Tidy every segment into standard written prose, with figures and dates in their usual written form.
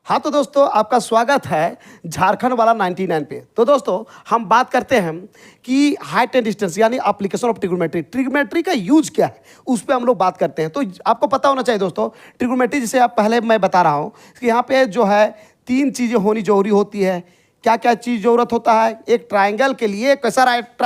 हाँ तो दोस्तों आपका स्वागत है झारखंड वाला 99 पे। तो दोस्तों हम बात करते हैं कि हाइट एंड डिस्टेंस यानी एप्लीकेशन ऑफ ट्रिग्नोमेट्री। ट्रिग्नोमेट्री का यूज क्या है उस पर हम लोग बात करते हैं। तो आपको पता होना चाहिए दोस्तों, ट्रिग्नोमेट्री जिसे आप पहले मैं बता रहा हूँ कि यहाँ पे जो है तीन चीज़ें होनी जरूरी होती है। क्या क्या चीज़ ज़रूरत होता है? एक ट्राइंगल के लिए कैसा राइट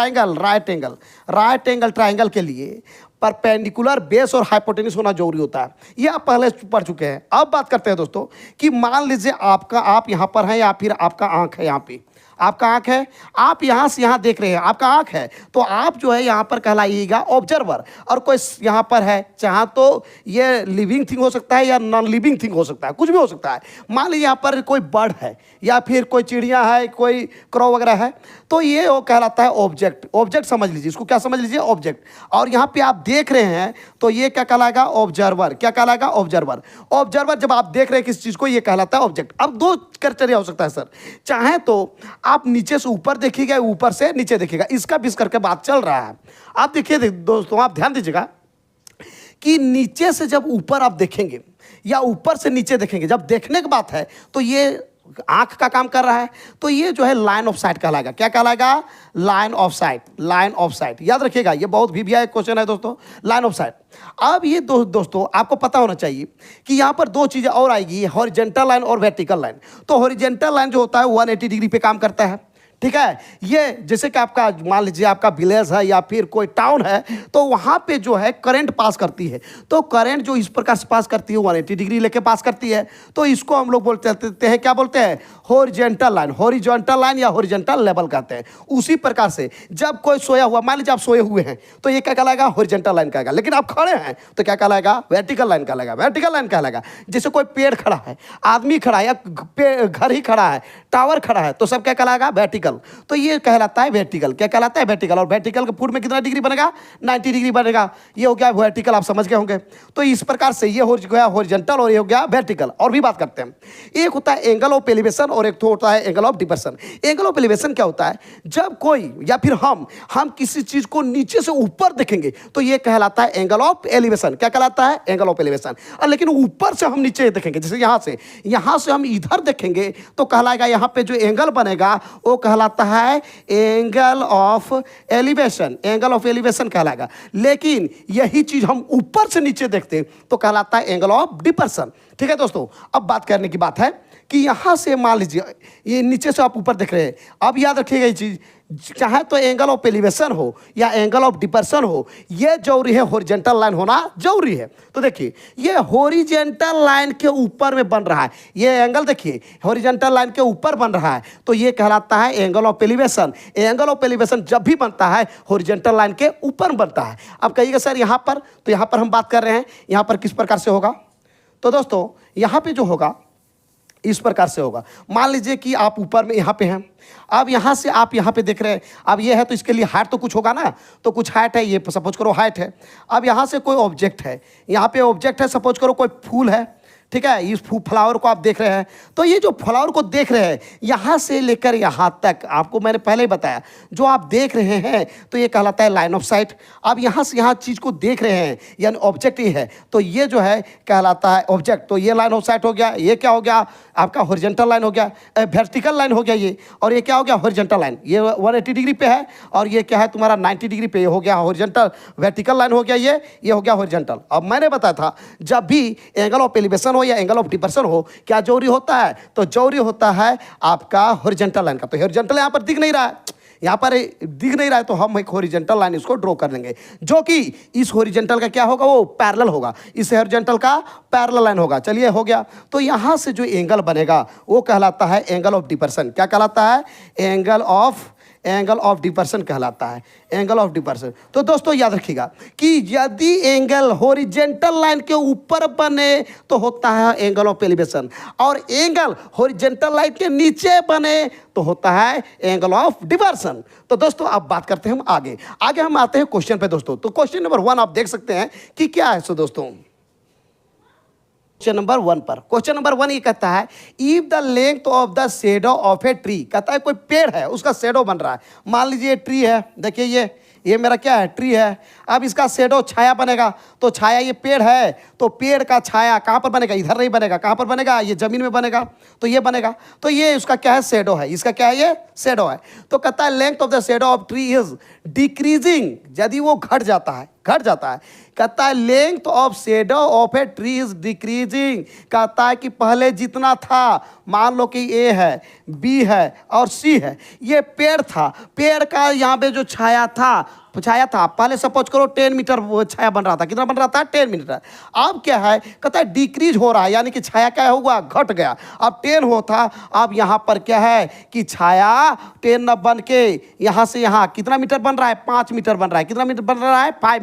एंगल ट्राइंगल के लिए परपेंडिकुलर बेस और हाइपोटेन्यूज होना जरूरी होता है। ये आप पहले पढ़ चुके हैं। अब बात करते हैं दोस्तों कि मान लीजिए आप यहाँ पर हैं या फिर आपका आंख है, यहाँ पे आपका आंख है, आप यहाँ से यहाँ देख रहे हैं, आपका आंख है, तो आप जो है यहाँ पर कहलाइएगा ऑब्जर्वर। और कोई यहाँ पर है, चाहे तो ये लिविंग थिंग हो सकता है या नॉन लिविंग थिंग हो सकता है, कुछ भी हो सकता है। मान लीजिए यहाँ पर कोई बर्ड है या फिर कोई चिड़िया है, कोई क्रॉ वगैरह है, तो ये वो कहलाता है ऑब्जेक्ट। ऑब्जेक्ट समझ लीजिए, इसको क्या समझ लीजिए? ऑब्जेक्ट। और यहाँ पे आप देख रहे हैं तो ये क्या कहलाएगा? ऑब्जर्वर। क्या कहलाएगा? ऑब्जर्वर। ऑब्जर्वर जब आप देख रहे हैं किसी चीज़ को, ये कहलाता है ऑब्जेक्ट। अब दो क्राइटेरिया हो सकता है सर, चाहे तो आप नीचे से ऊपर देखिएगा, ऊपर से नीचे देखिएगा, इसका बीच करके बात चल रहा है। आप देखिए दोस्तों, आप ध्यान दीजिएगा कि नीचे से जब ऊपर आप देखेंगे या ऊपर से नीचे देखेंगे, जब देखने की बात है तो ये आंख का काम कर रहा है, तो ये जो है लाइन ऑफ साइट कहलाएगा। क्या कहलाएगा? Line of site. Line of site याद रखिएगा, ये बहुत वीवीआई क्वेश्चन है दोस्तों, लाइन ऑफ साइट। अब ये दोस्तों आपको पता होना चाहिए कि यहाँ पर दो चीज़ें और आएगी, हॉरिजॉन्टल लाइन और वर्टिकल लाइन। तो हॉरिजॉन्टल लाइन जो होता है 180 डिग्री पे काम करता है, ठीक है। ये जैसे कि आपका मान लीजिए आपका विलेज है या फिर कोई टाउन है, तो वहाँ पे जो है करंट पास करती है, तो करंट जो इस प्रकार से पास करती है 180 डिग्री लेके पास करती है, तो इसको हम लोग बोलते हैं, क्या बोलते हैं? Horizontal line. हॉरिजॉन्टल लाइन या हॉरिजॉन्टल लेवल कहते हैं। उसी प्रकार से जब कोई सोया हुआ, मान लीजिए आप सोए हुए हैं, तो ये क्या कहलाएगा? हॉरिजॉन्टल लाइन कहलाएगा। लेकिन आप खड़े हैं तो क्या कहलाएगा? वर्टिकल लाइन कहलाएगा। वर्टिकल लाइन कहलाएगा। जैसे कोई पेड़ खड़ा है, आदमी खड़ा है या घर ही खड़ा है, टावर खड़ा है, तो सब क्या कहलाएगा? वर्टिकल। तो ये कहलाता है वर्टिकल। क्या कहलाता है? वर्टिकल। और वर्टिकल के फुट में कितना डिग्री बनेगा? 90 डिग्री बनेगा। ये हो गया वर्टिकल, आप समझ गए होंगे। तो इस प्रकार से ये हो गया हॉरिजॉन्टल और ये हो गया वर्टिकल। और भी बात करते हैं, एक होता है एंगल ऑफ एलिवेशन और एक तो होता है angle of depression. Angle of elevation क्या होता है? जब कोई या फिर हम किसी चीज को नीचे से ऊपर देखेंगे तो ये कहलाता है एंगल ऑफ एलिवेशन। क्या कहलाता है? Angle of elevation. लेकिन ऊपर से हम नीचे देखेंगे, जैसे यहां से हम इधर देखेंगे तो कहलाएगा, यहां पे जो एंगल बनेगा वो कहलाता है angle of elevation. Angle of elevation कहलाएगा। लेकिन यही चीज हम ऊपर से नीचे देखते तो कहलाता है एंगल ऑफ डिप्रेशन। ठीक है दोस्तों, अब बात करने की बात है कि यहां से मान लीजिए ये नीचे से आप ऊपर देख रहे हैं। अब याद रखिएगा ये चीज, चाहे तो एंगल ऑफ एलिवेशन हो या एंगल ऑफ डिप्रेशन हो, ये जरूरी है, हॉरिजॉन्टल लाइन होना जरूरी है। तो देखिए ये हॉरिजॉन्टल लाइन के ऊपर में बन रहा है, ये एंगल देखिए हॉरिजॉन्टल लाइन के ऊपर बन रहा है, तो ये कहलाता है angle of elevation. Angle of elevation जब भी बनता है हॉरिजॉन्टल लाइन के ऊपर बनता है। अब कहिएगा सर यहाँ पर, तो यहाँ पर हम बात कर रहे हैं यहाँ पर किस प्रकार से होगा? तो दोस्तों यहाँ पे जो होगा इस प्रकार से होगा। मान लीजिए कि आप ऊपर में यहाँ पे हैं, अब यहाँ से आप यहाँ पे देख रहे हैं, अब ये है तो इसके लिए हाइट तो कुछ होगा ना, तो कुछ हाइट है, ये सपोज करो हाइट है। अब यहाँ से कोई ऑब्जेक्ट है, यहाँ पे ऑब्जेक्ट है, सपोज करो कोई फूल है, ठीक है, इस फ्लावर को आप देख रहे हैं, तो ये जो फ्लावर को देख रहे हैं यहाँ से लेकर यहाँ तक, आपको मैंने पहले ही बताया, जो आप देख रहे हैं तो ये कहलाता है लाइन ऑफ साइट। अब यहाँ से यहाँ चीज़ को देख रहे हैं यानी ऑब्जेक्ट ही है, तो ये जो है कहलाता है ऑब्जेक्ट। तो ये लाइन ऑफ साइट हो गया। ये क्या हो गया? आपका हॉरिजॉन्टल लाइन हो गया, वर्टिकल लाइन हो गया ये। और ये क्या हो गया? Horizontal line. ये 180 डिग्री पे है और ये क्या है तुम्हारा 90 डिग्री पे हो गया हॉरिजॉन्टल। वर्टिकल लाइन हो गया ये हो गया हॉरिजॉन्टल। अब मैंने बताया था जब भी एंगल ऑफ एलिवेशन हो या एंगल ऑफ डिप्रेशन हो, क्या जरूरी होता है? तो जरूरी होता है आपका हॉरिजॉन्टल लाइन का। तो हॉरिजॉन्टल यहाँ पर दिख नहीं रहा है, यहाँ पर दिख नहीं रहा है, तो हम एक हॉरिजॉन्टल लाइन इसको ड्रॉ कर लेंगे, जो कि इस हॉरिजॉन्टल का क्या होगा? वो पैरेलल होगा, इस हॉरिजॉन्टल का पैरेलल लाइन होगा। चलिए हो गया। तो यहाँ से जो एंगल बनेगा वो कहलाता है एंगल ऑफ डिप्रेशन। क्या कहलाता है? एंगल ऑफ डिप्रेशन कहलाता है, एंगल ऑफ डिप्रेशन। तो दोस्तों याद रखिएगा कि यदि एंगल हॉरिजॉन्टल लाइन के ऊपर बने तो होता है एंगल ऑफ एलिवेशन, और एंगल हॉरिजॉन्टल लाइन के नीचे बने तो होता है एंगल ऑफ डिप्रेशन। तो दोस्तों अब बात करते हैं हम आगे हम आते हैं क्वेश्चन पे दोस्तों। तो क्वेश्चन नंबर 1 आप देख सकते हैं कि क्या है। सो दोस्तों क्वेश्चन नंबर 1 पर, क्वेश्चन नंबर 1 ये कहता है if the length of the shadow of a tree, कहता है कोई पेड़ है उसका शेडो बन रहा है। मान लीजिए ट्री है, देखिए ये मेरा क्या है, ट्री है। अब इसका शेडो छाया बनेगा, तो छाया ये पेड़ है, तो पेड़ का छाया कहाँ पर बनेगा, इधर नहीं बनेगा, कहाँ पर बनेगा, ये जमीन में बनेगा, तो ये बनेगा। तो ये उसका क्या है, शेडो है। इसका क्या है, ये शेडो है। तो कहता है length of the shadow of tree is decreasing, यदि वो घट जाता है, घट जाता है। कहता है length of shadow of a tree is decreasing, कहता है कि पहले जितना था, मान लो कि ए है, बी है और सी है, ये पेड़ था, पेड़ का यहाँ पे जो छाया था, पहले सपोज करो 10 मीटर वो छाया बन रहा था, कितना बन रहा था, 10 मीटर। अब क्या है, कहता है डिक्रीज हो रहा है, यानी कि छाया क्या हुआ, घट गया। अब 10 होता, अब यहाँ पर क्या है कि छाया 10 न बन के यहाँ से यहाँ कितना मीटर बन रहा है, 5 मीटर बन रहा है। कितना मीटर बन रहा है, 5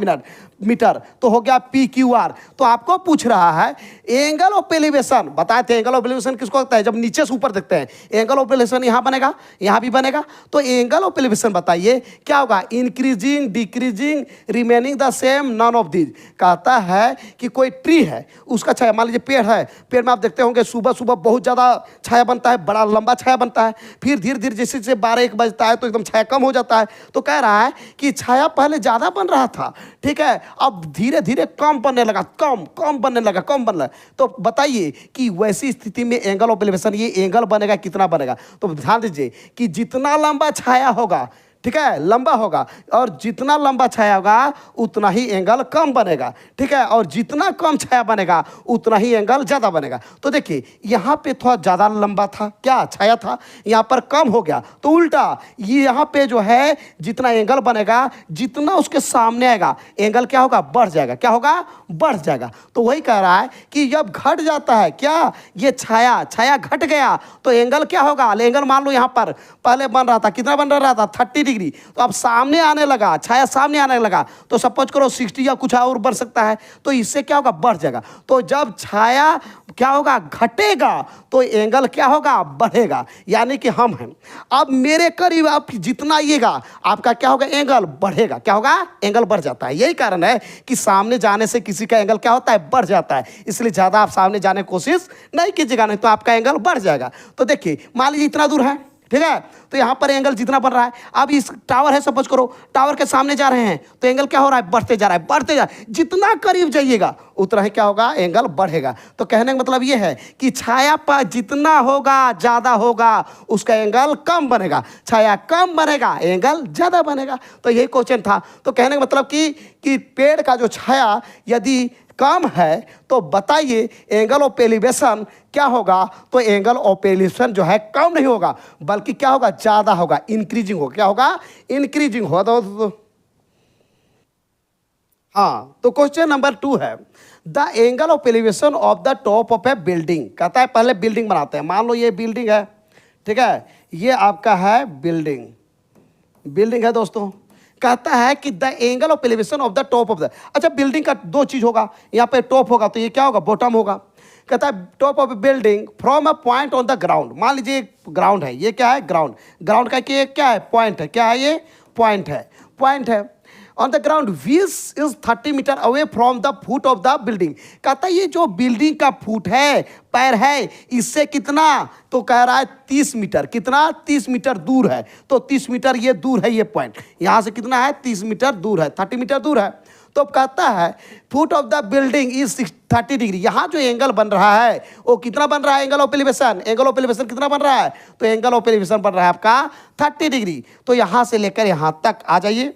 मीटर। तो हो गया PQR। तो आपको पूछ रहा है एंगल ऑफ एलिवेशन, बताए थे एंगल ऑफ एलिवेशन किसको होता है, जब नीचे से ऊपर देखते हैं, एंगल ऑफ एलिवेशन यहाँ बनेगा, यहाँ भी बनेगा। तो एंगल ऑफ एलिवेशन बताइए क्या होगा, increasing, decreasing, remaining the same, none of these. कहता है कि कोई ट्री है, उसका छाया, मान लीजिए पेड़ है, पेड़ में आप देखते होंगे सुबह सुबह बहुत ज़्यादा छाया बनता है, बड़ा लंबा छाया बनता है, फिर धीरे धीरे जैसे जैसे 12-1 बजता है तो एकदम छाया कम हो जाता है। तो कह रहा है कि छाया पहले ज़्यादा बन रहा था, ठीक है, अब धीरे धीरे कम बनने लगा, कम बनने लगा, कम बनने लगा। तो बताइए कि वैसी स्थिति में एंगल ऑफ एलिवेशन, ये एंगल बनेगा, कितना बनेगा। तो ध्यान दीजिए कि जितना लंबा छाया होगा, ठीक है, लंबा होगा, और जितना लंबा छाया होगा उतना ही एंगल कम बनेगा, ठीक है, और जितना कम छाया बनेगा उतना ही एंगल ज़्यादा बनेगा। तो देखिए यहाँ पे थोड़ा ज़्यादा लंबा था, क्या छाया था, यहाँ पर कम हो गया, तो उल्टा ये यहाँ पे जो है जितना एंगल बनेगा, जितना उसके सामने आएगा एंगल क्या होगा, बढ़ जाएगा, क्या होगा, बढ़ जाएगा। तो वही कह रहा है कि जब घट जाता है क्या, ये छाया घट गया तो एंगल क्या होगा, एंगल मान लो यहाँ पर पहले बन रहा था, कितना बन रहा था, 30 डिग्री, तो अब सामने आने लगा, छाया सामने आने लगा, तो सपोज करो 60 या कुछ और बढ़ सकता है, तो इससे क्या होगा, बढ़ जाएगा। तो जब छाया क्या होगा, घटेगा, तो एंगल क्या होगा, बढ़ेगा। यानी कि हम हैं, अब मेरे करीब आप जितना आइएगा आपका क्या होगा, एंगल बढ़ेगा, क्या होगा, एंगल बढ़ जाता है। यही कारण है कि सामने जाने से किसी का एंगल क्या होता है, बढ़ जाता है। इसलिए ज़्यादा आप सामने जाने की कोशिश नहीं कीजिएगा, नहीं तो आपका एंगल बढ़ जाएगा। तो देखिए मान लीजिए इतना दूर है, ठीक है, तो यहाँ पर एंगल जितना बन रहा है, अब इस टावर है, सपोज करो टावर के सामने जा रहे हैं, तो एंगल क्या हो रहा है, बढ़ते जा रहा है, बढ़ते जा, जितना करीब जाइएगा उतना ही क्या होगा, एंगल बढ़ेगा। तो कहने का मतलब ये है कि छाया पर जितना होगा, ज़्यादा होगा, उसका एंगल कम बनेगा, छाया कम बनेगा, एंगल ज़्यादा बनेगा। तो यही क्वेश्चन था। तो कहने का मतलब कि पेड़ का जो छाया यदि कम है तो बताइए एंगल ऑफ एलिवेशन क्या होगा। तो एंगल ऑफ एलिवेशन जो है कम नहीं होगा, बल्कि क्या होगा, ज़्यादा होगा, इंक्रीजिंग होगा, क्या होगा, इंक्रीजिंग होगा। हाँ, तो क्वेश्चन नंबर 2 है the angle of elevation of the top of A building. कहता है पहले बिल्डिंग बनाते हैं, मान लो ये बिल्डिंग है, ठीक है, ये आपका है बिल्डिंग है दोस्तों। कहता है कि the angle of elevation of the top of the, अच्छा बिल्डिंग का 2 चीज होगा, यहाँ पे टॉप होगा तो ये क्या होगा, बॉटम होगा। कहता है top of building from a point on the ground, मान लीजिए ग्राउंड है, ये क्या है, ग्राउंड का क्या है, पॉइंट है, क्या है, ये पॉइंट है on the ground which is 30 metre away from the foot of the building. कहता है ये जो बिल्डिंग का फुट है, पैर है, इससे कितना, तो कह रहा है 30 मीटर, कितना, 30 मीटर दूर है। तो 30 मीटर ये दूर है, ये पॉइंट यहाँ से कितना है, 30 मीटर दूर है, 30 मीटर दूर है। तो कहता है foot of the building is 30 degree. यहाँ जो एंगल बन रहा है वो कितना बन रहा है, एंगल ऑफ एलिवेशन, कितना बन रहा है, तो एंगल ऑफ एलिवेशन बन रहा है आपका 30 डिग्री। तो यहाँ से लेकर यहाँ तक आ जाइए,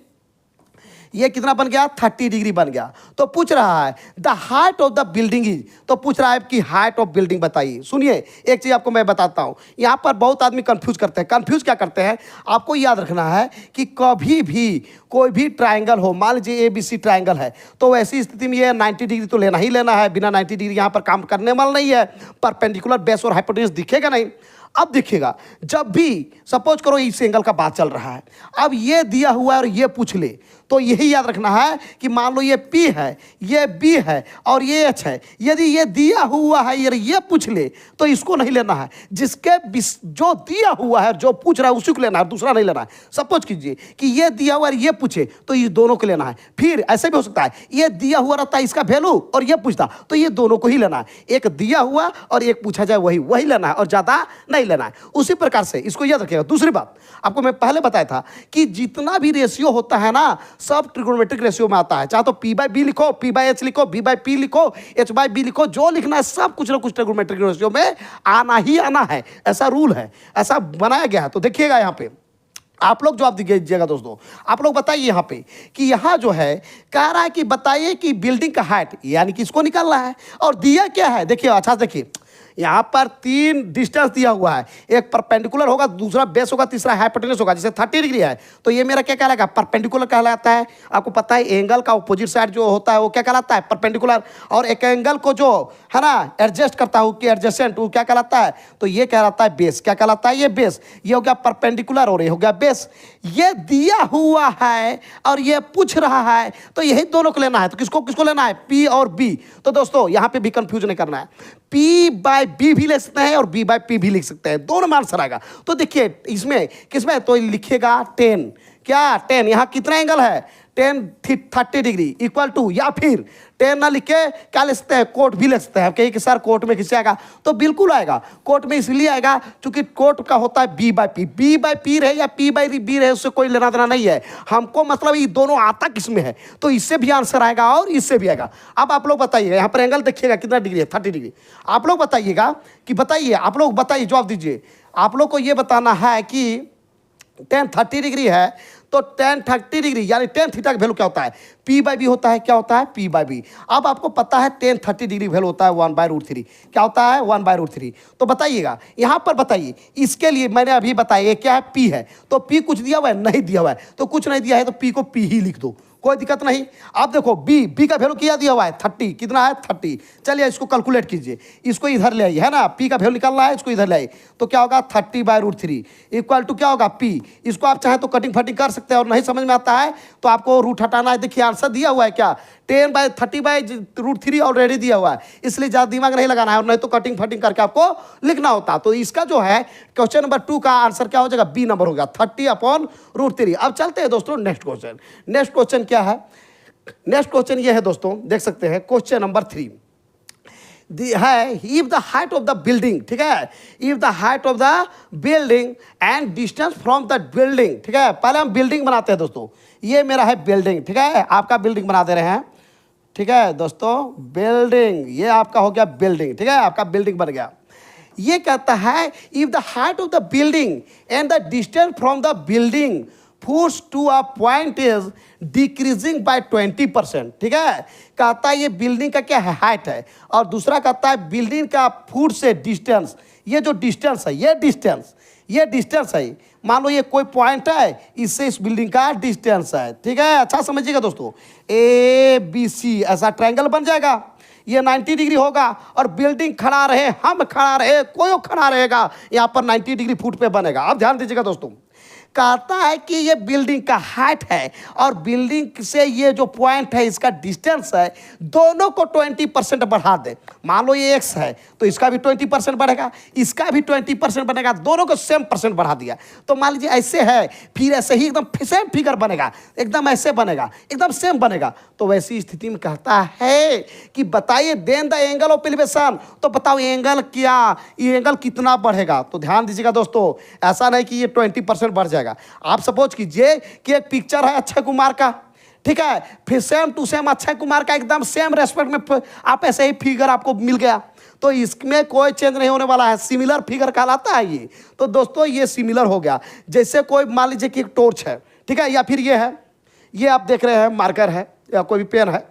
ये कितना बन गया, 30 डिग्री बन गया। तो पूछ रहा है the height of the building is, तो पूछ रहा है कि हाइट ऑफ बिल्डिंग बताइए। सुनिए एक चीज़ आपको मैं बताता हूँ, यहाँ पर बहुत आदमी कंफ्यूज करते हैं। कंफ्यूज क्या करते हैं, आपको याद रखना है कि कभी भी कोई भी ट्राइंगल हो, मान लीजिए ABC ट्राइंगल है, तो वैसी स्थिति में ये 90 डिग्री तो लेना ही लेना है, बिना 90 डिग्री यहाँ पर काम करने वाला नहीं है, परपेंडिकुलर बेस और हाइपोटेन्यूज दिखेगा नहीं। अब देखिएगा जब भी सपोज करो इस एंगल का बात चल रहा है, अब ये दिया हुआ है और ये पूछ ले, तो यही याद रखना है कि मान लो ये P है, ये B है और ये H है। यदि ये दिया हुआ है ये पूछ ले तो इसको नहीं लेना है, जिसके जो दिया हुआ है जो पूछ रहा है उसी को लेना है, दूसरा नहीं लेना है। सपोज कीजिए कि ये दिया हुआ है ये पूछे तो ये दोनों को लेना है। फिर ऐसे भी हो सकता है ये दिया हुआ रहता है इसका वैल्यू और ये पूछता, तो ये दोनों को ही लेना है। एक दिया हुआ और एक पूछा जाए वही लेना है और ज़्यादा नहीं ही लेना है। उसी प्रकार से इसको याद रखिएगा। दूसरी बात आपको मैं पहले बताया था कि जितना भी रेशियो होता है ना, सब ट्रिग्नोमेट्रिक रेशियो में आता है। चाहे तो पी बाई बी लिखो, पी बाई एच लिखो, बी बाई पी लिखो, एच बाई बी लिखो, जो लिखना है सब कुछ ना कुछ ट्रिग्नोमेट्रिक रेशियो में आना ही आना है। ऐसा रूल है, ऐसा बनाया गया है। तो देखिएगा यहाँ पे आप लोग जवाब दीजिएगा दोस्तों। आप लोग बताइए यहाँ पे कि यहाँ जो है कह रहा है कि बताइए कि बिल्डिंग का हाइट, यानी कि इसको निकालना है। और दिया क्या है, देखिए अच्छा से देखिए, यहाँ पर 3 डिस्टेंस दिया हुआ है। एक परपेंडिकुलर होगा, दूसरा बेस होगा, तीसरा हाइपोटेन्यूज होगा। जैसे 30 डिग्री है तो ये मेरा क्या कहलाएगा, परपेंडिकुलर कहलाता है। आपको पता है एंगल का अपोजिट साइड जो होता है वो क्या कहलाता है, परपेंडिकुलर। और एक एंगल को जो है ना एडजस्ट करता है कि एडजेसेंट, वो क्या कहलाता है, तो ये कहलाता है बेस। क्या कहलाता है, ये बेस। ये हो गया परपेंडिकुलर और ये हो गया बेस। ये दिया हुआ है और ये पूछ रहा है, तो यही दोनों को लेना है। तो किसको किसको लेना है, पी और बी। तो दोस्तों यहाँ पे भी कंफ्यूज नहीं करना है। पी बाय बी भी ले सकते हैं और बी बाय पी भी लिख सकते हैं, दोनों में आंसर आएगा। तो देखिए इसमें किसमें, तो लिखिएगा 10। क्या 10, यहाँ कितना एंगल है, 10 30 डिग्री इक्वल टू, या फिर 10 ना लिख के क्या ले सकते हैं, कोट भी ले सकते हैं। कहीं कि सर कोट में किससे आएगा, तो बिल्कुल आएगा। कोट में इसलिए आएगा क्योंकि कोट का होता है B by P. B by P रहे या पी बाय बी रहे, उससे कोई लेना देना नहीं है हमको। मतलब ये दोनों आता किसमें है, तो इससे भी आंसर आएगा और इससे भी आएगा। अब आप लोग बताइएगा, यहाँ पर एंगल देखिएगा कितना डिग्री है, 30 डिग्री। आप लोग बताइएगा कि बताइए, आप लोग बताइए, जवाब दीजिए। आप लोग को ये बताना है कि 10 30 डिग्री है तो 10 30 डिग्री यानी 10 थीटा का वैल्यू क्या होता है, पी बाई बी होता है। क्या होता है, पी बाई बी। अब आपको पता है 10 30 डिग्री वैल्यू होता है 1/√3। क्या होता है, 1/√3। तो बताइएगा यहाँ पर, बताइए इसके लिए मैंने अभी बताया ये क्या है, पी है। तो पी कुछ दिया हुआ है, नहीं दिया हुआ है, तो कुछ नहीं दिया है तो पी को पी ही लिख दो, कोई दिक्कत नहीं। आप देखो बी का वैल्यू क्या दिया हुआ है, 30। कितना है, 30। चलिए इसको कैलकुलेट कीजिए, इसको इधर ले आइए, है ना, पी का वैल्यू निकालना है, इसको इधर ले आइए। तो क्या होगा, 30/√3 इक्वल टू क्या होगा, पी। इसको आप चाहे तो कटिंग फटिंग कर सकते हैं, और नहीं समझ में आता है तो आपको रूट हटाना है। देखिए आंसर दिया हुआ है क्या, 10/30/√3 ऑलरेडी दिया हुआ है, इसलिए ज़्यादा दिमाग नहीं लगाना है, और नहीं तो कटिंग फटिंग करके आपको लिखना होता। तो इसका जो है क्वेश्चन नंबर 2 का आंसर क्या हो जाएगा, बी नंबर होगा, 30/√3। अब चलते हैं दोस्तों नेक्स्ट क्वेश्चन। नेक्स्ट क्वेश्चन क्या है, नेक्स्ट क्वेश्चन ये है दोस्तों, देख सकते हैं क्वेश्चन नंबर 3 है, if the height of the building, ठीक है, if the height of the building and distance from the building, ठीक है। पहले हम बिल्डिंग बनाते हैं दोस्तों, ये मेरा है बिल्डिंग, ठीक है, आपका बिल्डिंग बना दे रहे हैं, ठीक है दोस्तों, बिल्डिंग, ये आपका हो गया बिल्डिंग, ठीक है, आपका बिल्डिंग बन गया। ये कहता है if the height of the building and the distance from the building foots to a point is decreasing by 20%, ठीक है। कहता है ये बिल्डिंग का क्या है, हाइट है, और दूसरा कहता है बिल्डिंग का फुट से डिस्टेंस, ये जो डिस्टेंस है, ये डिस्टेंस है। मान लो ये कोई पॉइंट है, इससे इस बिल्डिंग का डिस्टेंस है, ठीक है। अच्छा समझिएगा दोस्तों, ABC ऐसा ट्रायंगल बन जाएगा, ये 90 डिग्री होगा, और बिल्डिंग खड़ा रहे, हम खड़ा रहे, कोई खड़ा रहेगा, यहाँ पर 90 डिग्री फुट पे बनेगा। अब ध्यान दीजिएगा दोस्तों, कहता है कि ये बिल्डिंग का हाइट है और बिल्डिंग से ये जो पॉइंट है इसका डिस्टेंस है, दोनों को 20% बढ़ा दे। मान लो ये x है तो इसका भी 20% बढ़ेगा, इसका भी 20% बनेगा, दोनों को सेम परसेंट बढ़ा दिया। तो मान लीजिए ऐसे है, फिर ऐसे ही एकदम सेम फिगर बनेगा, एकदम ऐसे बनेगा, एकदम सेम बनेगा। तो वैसी स्थिति में कहता है कि बताइए then the angle of elevation, तो बताओ एंगल क्या, ये एंगल कितना बढ़ेगा। तो ध्यान दीजिएगा दोस्तों, ऐसा नहीं कि ये 20% बढ़ जाएगा। आप सपोज कीजिए कि एक पिक्चर है अक्षय कुमार का, ठीक है, फिर same to same Akshay Kumar का एकदम सेम रेस्पेक्ट में आप ऐसे ही फिगर आपको मिल गया, तो इसमें कोई चेंज नहीं होने वाला है, सिमिलर फिगर कहलाता है ये। तो दोस्तों ये सिमिलर हो गया, जैसे कोई मान लीजिए कि एक टॉर्च है, ठीक है, या फिर ये है, ये आप देख रहे हैं मार्कर है या कोई भी पेन है,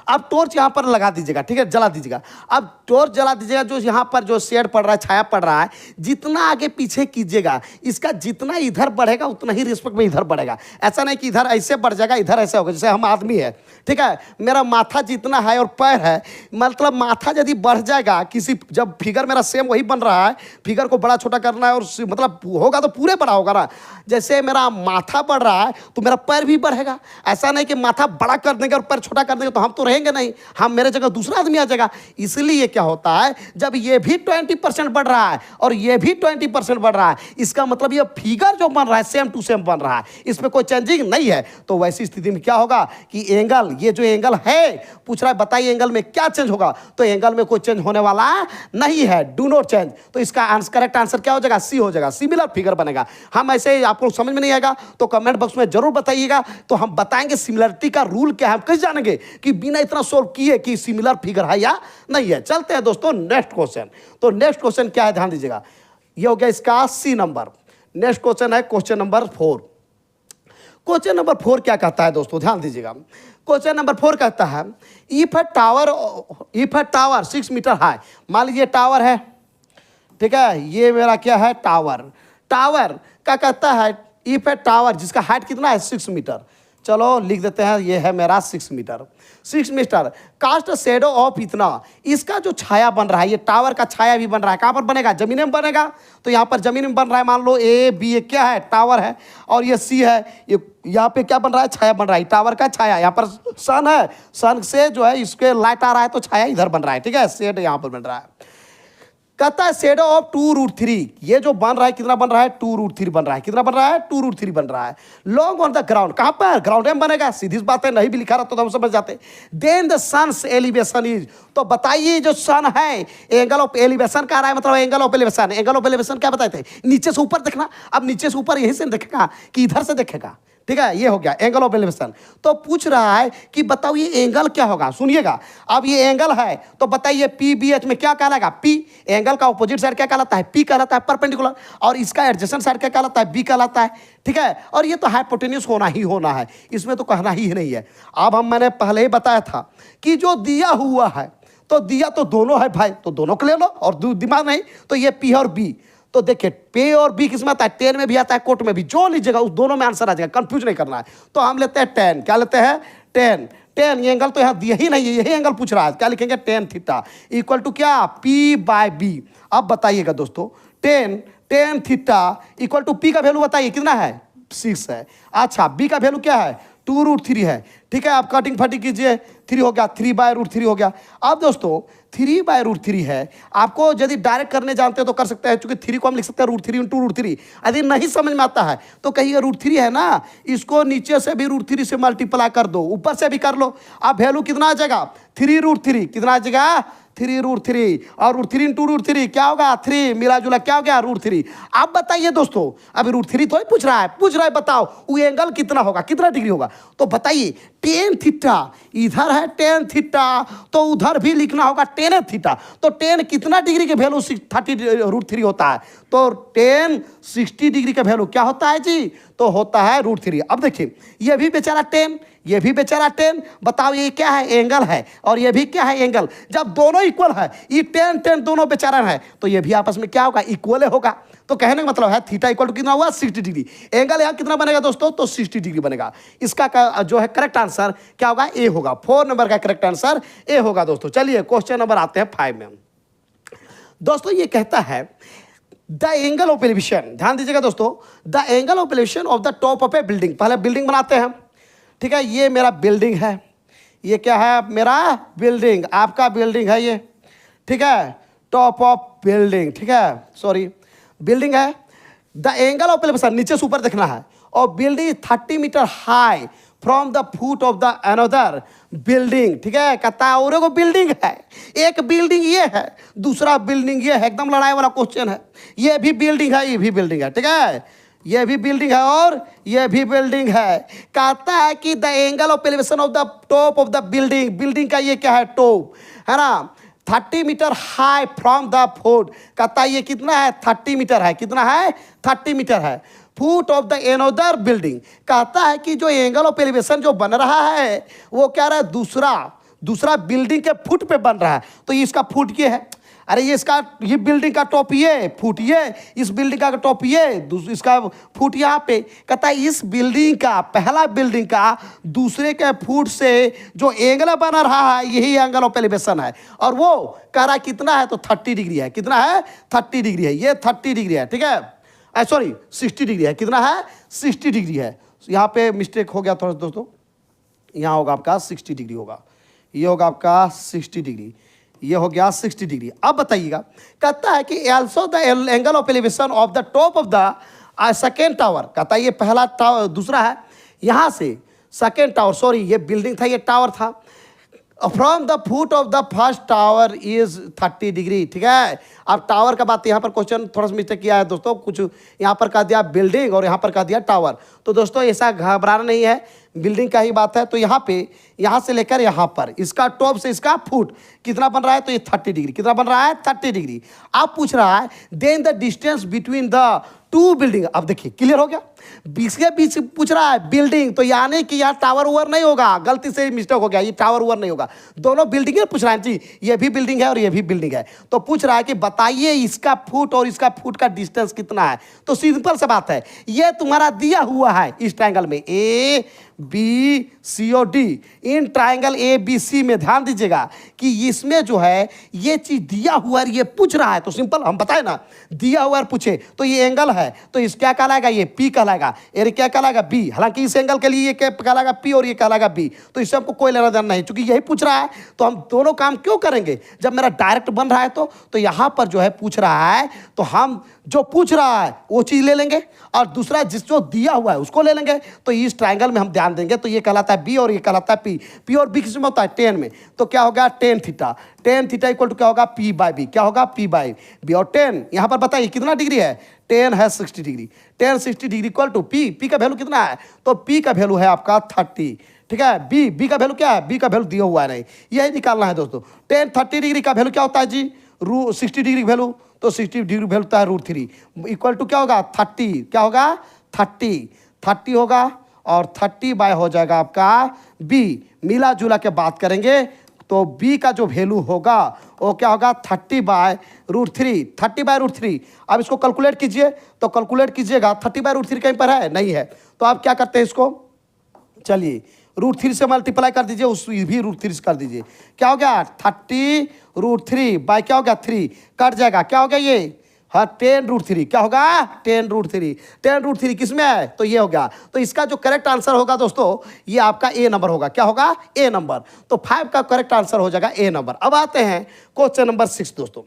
अब टॉर्च यहाँ पर लगा दीजिएगा, ठीक है, जला दीजिएगा। अब टॉर्च जला दीजिएगा, जो यहाँ पर जो शेड पड़ रहा है, छाया पड़ रहा है, जितना आगे पीछे कीजिएगा, इसका जितना इधर बढ़ेगा उतना ही रिस्पेक्ट में इधर बढ़ेगा। ऐसा नहीं कि इधर ऐसे बढ़ जाएगा, इधर ऐसे होगा। जैसे हम आदमी है, ठीक है, मेरा माथा जितना है और पैर है, मतलब माथा यदि बढ़ जाएगा किसी, जब फिगर मेरा सेम वही बन रहा है, फिगर को बड़ा छोटा करना है और मतलब होगा तो पूरे बड़ा होगा ना। जैसे मेरा माथा बढ़ रहा है तो मेरा पैर भी बढ़ेगा। ऐसा नहीं कि माथा बड़ा कर देंगे और पैर छोटा कर देंगे तो हम तो रहे रहेंगे नहीं, हम मेरे जगह दूसरा आदमी आ जाएगा। इसलिए क्या होता है, जब ये भी 20% बढ़ रहा है और ये भी 20% बढ़ रहा है, इसका मतलब ये फिगर जो बन रहा है सेम टू सेम बन रहा है, इसमें कोई चेंजिंग नहीं है। तो वैसी स्थिति में क्या होगा कि एंगल, ये जो एंगल है, पूछ रहा है बताइए एंगल में क्या चेंज होगा, तो एंगल में कोई चेंज होने वाला नहीं है, डू नॉट चेंज। तो इसका करेक्ट आंसर क्या हो जाएगा, सी हो जाएगा, सिमिलर फिगर बनेगा। हम ऐसे आपको समझ में नहीं आएगा तो कमेंट बॉक्स में जरूर बताइएगा, तो हम बताएंगे सिमिलरिटी का रूल क्या है, हम कैसे जानेंगे कि बिना इतना सोल्व किए कि सिमिलर फिगर है या नहीं है। चलते हैं दोस्तों नेक्स्ट क्वेश्चन। तो नेक्स्ट क्वेश्चन क्या है, ध्यान दीजिएगा, ये हो गया इसका सी नंबर। नेक्स्ट क्वेश्चन है क्वेश्चन नंबर 4। क्वेश्चन नंबर 4 क्या कहता है दोस्तों, ध्यान दीजिएगा। क्वेश्चन नंबर 4 कहता है if a tower 6 metre high, मान लीजिए टावर है, ठीक है, ये मेरा क्या है टावर, टावर का कहता है इफ ए टावर जिसका हाइट कितना है 6 मीटर, चलो लिख देते हैं, ये है मेरा 6 metre, 6 metre cast shadow of इतना, इसका जो छाया बन रहा है, ये टावर का छाया भी बन रहा है, कहाँ पर बनेगा, जमीन में बनेगा। तो यहाँ पर जमीन में बन रहा है, मान लो ए बी, ये क्या है टावर है, और ये सी है, ये यहाँ पे क्या बन रहा है, छाया बन रहा है, टावर का छाया। यहाँ पर सन है, सन से जो है इसके लाइट आ रहा है तो छाया इधर बन रहा है, ठीक है, शेड यहाँ पर बन रहा है। कहता है शेडो ऑफ 2√3, ये जो बन रहा है कितना बन रहा है, 2√3 बन रहा है, कितना बन रहा है, 2√3 बन रहा है। लॉन्ग ऑन द ग्राउंड, कहाँ पर ग्राउंड में बनेगा, सीधी बात है, नहीं भी लिखा रहता तो हम समझ जाते। Then the sun's elevation is, तो बताइए जो सन है एंगल ऑफ एलिवेशन का रहा है, मतलब angle of elevation, angle of elevation क्या बताए थे, नीचे से ऊपर देखना। अब नीचे से ऊपर यही से देखेगा कि इधर से देखेगा, ठीक है, ये हो गया एंगल ऑफ एलिवेशन। तो पूछ रहा है कि बताओ ये एंगल क्या होगा, सुनिएगा। अब ये एंगल है तो बताइए पी बी एच में क्या कहलाएगा, पी, एंगल का ऑपोजिट साइड क्या कहलाता है, पी कहलाता है, परपेंडिकुलर, और इसका एडजेसेंट साइड क्या कहलाता है, बी कहलाता है, ठीक है। और ये तो हाइपोटेन्यूस होना ही होना है, इसमें तो कहना ही नहीं है। अब मैंने पहले ही बताया था कि जो दिया हुआ है, तो दिया तो दोनों है भाई, तो दोनों को ले लो, और दिमाग नहीं तो ये पी और बी, तो देखिए पे और बी किसमें आता है, 10 में भी आता है, कोट में भी, जो लीजिएगा उस दोनों में आंसर आ जाएगा, कंफ्यूज नहीं करना है। तो हम लेते हैं 10, क्या लेते हैं 10, ये एंगल तो यहाँ दिया ही नहीं है, यही एंगल पूछ रहा है, क्या लिखेंगे tan थीटा इक्वल टू क्या P/B। अब बताइएगा दोस्तों tan theta equal to P का वैल्यू बताइए कितना है, 6 है। अच्छा B का वैल्यू क्या है, 2√3 है, ठीक है। आप कटिंग फटिंग कीजिए, 3 हो गया, 3/√3 हो गया। अब दोस्तों 3/√3 है, आपको यदि डायरेक्ट करने जानते हो तो कर सकते हैं, क्योंकि 3 को हम लिख सकते हैं √3 × √3। यदि नहीं समझ में आता है तो कहिए √3 है ना, इसको नीचे से भी √3 से मल्टीप्लाई कर दो, ऊपर से भी कर लो। अब वैल्यू कितना आ जाएगा, 3√3, कितना आ जाएगा 3√3, और √3 × √3 क्या होगा 3, मिला जुला क्या हो गया √3। अब बताइए दोस्तों, अभी √3 तो ही पूछ रहा है, बताओ वो एंगल कितना होगा, कितना डिग्री होगा। तो बताइए tan थीटा, इधर है tan थीटा, तो उधर भी लिखना होगा tan थीटा। तो tan कितना डिग्री के वैल्यू 30√3 होता है, तो tan 60 डिग्री का वैल्यू क्या होता है जी, तो होता है √3। अब देखिए ये भी बेचारा tan, ये भी बेचारा tan, बताओ ये क्या है, एंगल है, और ये भी क्या है, एंगल। जब दोनों इक्वल है, ये tan दोनों बेचारा है, तो ये भी आपस में क्या होगा, इक्वल होगा। तो कहने का मतलब है थीटा इक्वल टू कितना हुआ 60 डिग्री, एंगल यहाँ कितना बनेगा दोस्तों, तो 60 डिग्री बनेगा। इसका जो है करेक्ट आंसर क्या होगा, ए होगा। 4 नंबर का करेक्ट आंसर ए होगा दोस्तों। चलिए क्वेश्चन नंबर आते हैं 5 में। दोस्तों ये कहता है द एंगल ऑफ एलिवेशन, ध्यान दीजिएगा दोस्तों, the angle of elevation of the top of A building. पहले बिल्डिंग बनाते हैं, ठीक है, ये मेरा बिल्डिंग है, ये क्या है मेरा बिल्डिंग, आपका बिल्डिंग है ये, ठीक है, टॉप ऑफ बिल्डिंग, ठीक है, सॉरी बिल्डिंग है। द एंगल ऑफ एलिवेशन नीचे से ऊपर देखना है, और building 30 metre high from the foot of the another building, ठीक है। कहता है और एगो बिल्डिंग है, एक बिल्डिंग ये है, दूसरा बिल्डिंग ये है, एकदम लड़ाई वाला क्वेश्चन है। ये भी बिल्डिंग है, ये भी बिल्डिंग है, ठीक है, ये भी बिल्डिंग है और ये भी बिल्डिंग है। कहता है कि the angle of elevation of the top of the building, building का ये क्या है टॉप, है ना, 30 metre high from the foot. कहता है ये कितना है 30 मीटर है, कितना है 30 मीटर है, foot of the another building. कहता है कि जो एंगल ऑफ एलिवेशन जो बन रहा है वो क्या रहा है, दूसरा बिल्डिंग के फुट पे बन रहा है। तो ये इसका फुट ये है, अरे ये बिल्डिंग का टॉप ये, फुट ये, इस बिल्डिंग का टॉप ये, इसका फुट यहाँ पे। कहता है इस बिल्डिंग का, पहला बिल्डिंग का दूसरे के फुट से जो एंगल बना रहा है यही एंगल ऑफ एलिवेशन है, और वो कह रहा है कितना है, तो 30 डिग्री है, कितना है 30 डिग्री है, ये 30 डिग्री है, ठीक है, सॉरी 60 डिग्री है, कितना है 60 डिग्री है। यहाँ पे मिस्टेक हो गया थोड़ा दोस्तों, यहाँ होगा आपका 60 डिग्री होगा, ये होगा आपका 60 डिग्री, ये हो गया 60 डिग्री। अब बताइएगा, कहता है कि also the angle of elevation of the top of the second tower, कहता है ये पहला टावर, दूसरा है यहाँ से सेकेंड टावर, सॉरी ये बिल्डिंग था, ये टावर था, from the foot of the first tower is 30 degree. ठीक है, अब टावर का बात, यहाँ पर क्वेश्चन थोड़ा सा मिस्टेक किया है दोस्तों, कुछ यहाँ पर कह दिया बिल्डिंग और यहाँ पर कह दिया टावर। तो दोस्तों ऐसा घबराना नहीं है, बिल्डिंग का ही बात है। तो यहाँ पे, यहाँ से लेकर यहाँ पर, इसका टॉप से इसका फुट कितना बन रहा है, तो ये 30 डिग्री, कितना बन रहा है 30 डिग्री। अब पूछ रहा है then the distance between the two building. अब देखिए क्लियर हो गया, बीच के बीच पूछ रहा है बिल्डिंग, तो यानी कि यहाँ टावर ओवर नहीं होगा, गलती से मिस्टेक हो गया, ये टावर ओवर नहीं होगा, दोनों बिल्डिंग पूछ रहा है जी, ये भी बिल्डिंग है और ये भी बिल्डिंग है। तो पूछ रहा है कि बताइए इसका फुट और इसका फुट का डिस्टेंस कितना है। तो सिंपल सा बात है, ये तुम्हारा दिया हुआ है इस ट्रायंगल में ए बी सी और D, in triangle A B C में ध्यान दीजिएगा कि इसमें जो है ये चीज दिया हुआ है, ये पूछ रहा है। तो सिंपल हम बताए ना, दिया हुआ है पूछे तो ये एंगल है, तो इस क्या कहलाएगा, ये पी कहलाएगा, ये क्या कहलाएगा बी। हालांकि इस एंगल के लिए ये क्या कहलाएगा पी और ये कहलाएगा बी, तो इससे हमको कोई लेना देना नहीं, क्योंकि यही पूछ रहा है। तो हम दोनों काम क्यों करेंगे जब मेरा डायरेक्ट बन रहा है। तो यहाँ पर जो है पूछ रहा है, तो हम जो पूछ रहा है वो चीज ले लेंगे और दूसरा जिस जो दिया हुआ है उसको ले लेंगे। तो इस ट्रायंगल में हम ध्यान देंगे, तो ये कहलाता है बी और ये कहलाता है पी। पी और बी किसमें होता है, टेन में, तो क्या होगा tan theta, tan theta equal to क्या होगा पी बाई बी, क्या होगा पी बाई बी। और टेन यहाँ पर बताइए कितना डिग्री है, टेन है 60 degree, tan 60 degree equal to P, P का वैल्यू कितना है, तो पी का वैल्यू है आपका 30। ठीक है, बी, बी का वैल्यू क्या है, बी का वैल्यू दिया हुआ है नहीं, यही निकालना है दोस्तों। टेन 30 डिग्री का वैल्यू क्या होता है जी, 60 डिग्री वैल्यू, तो 60 डिग्री वैल्यू होता है √3 इक्वल टू क्या होगा 30, क्या होगा 30 होगा और 30 बाय हो जाएगा आपका बी। मिला जुला के बात करेंगे तो बी का जो वैल्यू होगा वो क्या होगा 30 बाय √3, 30 बाय √3। अब इसको कैलकुलेट कीजिए, तो कैलकुलेट कीजिएगा 30 बाय √3 कहीं पर है, नहीं है, तो आप क्या करते हैं इसको, चलिए √3 से मल्टीप्लाई कर दीजिए, उस भी √3 से कर दीजिए, क्या हो गया 30 √3 बाय क्या हो गया 3, कट जाएगा, क्या हो गया ये, हाँ 10√3, क्या होगा 10√3, 10√3 किस में है, तो ये हो गया। तो इसका जो करेक्ट आंसर होगा दोस्तों ये आपका ए नंबर होगा, क्या होगा ए नंबर। तो 5 का करेक्ट आंसर हो जाएगा ए नंबर। अब आते हैं क्वेश्चन नंबर 6 दोस्तों।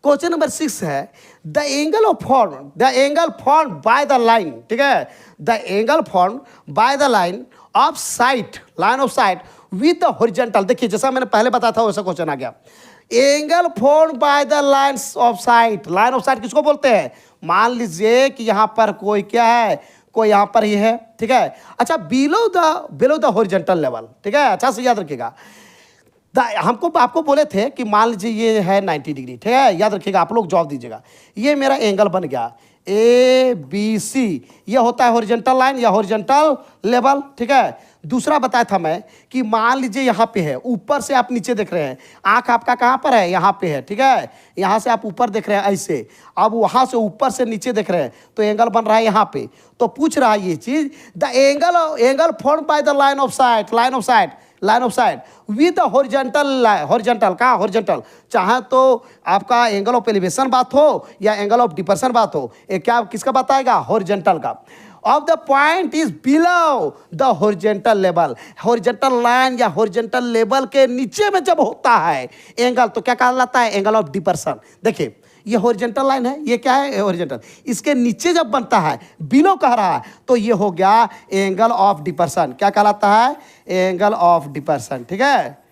क्वेश्चन नंबर 6 है the angle of form, the angle form by the line, ठीक है, the angle form by the line of site, line of site with the horizontal. देखिए जैसा मैंने पहले बताया था वैसा क्वेश्चन आ गया, angle form by the lines of site. Line of site किसको बोलते हैं, मान लीजिए कि यहाँ पर कोई क्या है, कोई यहाँ पर ही है, ठीक है। अच्छा बिलो द हॉरिजॉन्टल लेवल, ठीक है, अच्छा से याद रखिएगा। हमको आपको बोले थे कि मान लीजिए ये है 90 डिग्री, ठीक है, याद रखिएगा, आप लोग जवाब दीजिएगा। ये मेरा एंगल बन गया ए बी सी, ये होता है हॉरिजॉन्टल लाइन या हॉरिजॉन्टल लेवल, ठीक है। दूसरा बताया था मैं कि मान लीजिए यहाँ पे है, ऊपर से आप नीचे देख रहे हैं, आंख आपका कहाँ पर है, यहाँ पे है, ठीक है, यहाँ से आप ऊपर देख रहे हैं ऐसे, अब वहाँ से ऊपर से नीचे देख रहे हैं तो एंगल बन रहा है यहाँ पे। तो पूछ रहा है ये चीज, the angle form by the line of site, line of site with horizontal, horizontal कहाँ, हॉरिजॉन्टल, चाहे तो आपका एंगल ऑफ एलिवेशन बात हो या एंगल ऑफ डिप्रेशन बात हो, ये क्या किसका बात आएगा, हॉरिजॉन्टल का। Of the point is below the horizontal level, horizontal line या हॉरिजॉन्टल लेवल के नीचे में जब होता है एंगल तो क्या कहलाता है, एंगल ऑफ डिप्रेशन। देखिए ये हॉरिजॉन्टल लाइन है, ये क्या है हॉरिजॉन्टल, इसके नीचे जब बनता है बिलो कह रहा है तो ये हो गया एंगल ऑफ डिप्रेशन, क्या कहलाता है, एंगल ऑफ डिप्रेशन, ठीक है।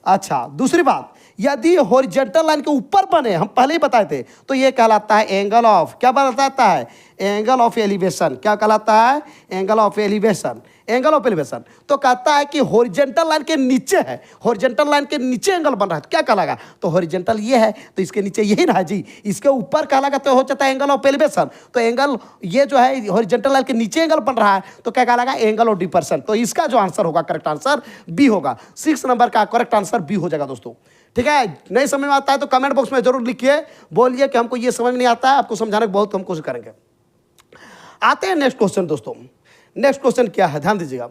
अच्छा दूसरी बात, यदि हॉरिजॉन्टल लाइन के ऊपर बने, हम पहले ही बताए थे, तो ये कहलाता है एंगल ऑफ, क्या बताता है, एंगल ऑफ एलिवेशन, क्या कहलाता है, angle of elevation, angle of elevation. तो कहता है कि हॉरिजॉन्टल लाइन के नीचे है, हॉरिजॉन्टल लाइन के नीचे एंगल बन रहा है तो क्या कहलाएगा, तो हॉरिजॉन्टल ये है तो इसके नीचे यही ना है जी, इसके ऊपर कहलाएगा तो हो जाता है एंगल ऑफ एलिवेशन। तो एंगल ये जो है हॉरिजॉन्टल लाइन के नीचे एंगल बन रहा है तो क्या कहलाएगा, एंगल ऑफ डिप्रेशन। तो इसका जो आंसर होगा करेक्ट आंसर बी होगा, 6 नंबर का करेक्ट आंसर बी हो जाएगा दोस्तों, ठीक है। नहीं समझ में आता है तो कमेंट बॉक्स में जरूर लिखिए, बोलिए कि हमको ये समझ नहीं आता है, आपको समझाने की बहुत हम कोशिश करेंगे। आते हैं नेक्स्ट क्वेश्चन दोस्तों। नेक्स्ट क्वेश्चन क्या है, ध्यान दीजिएगा।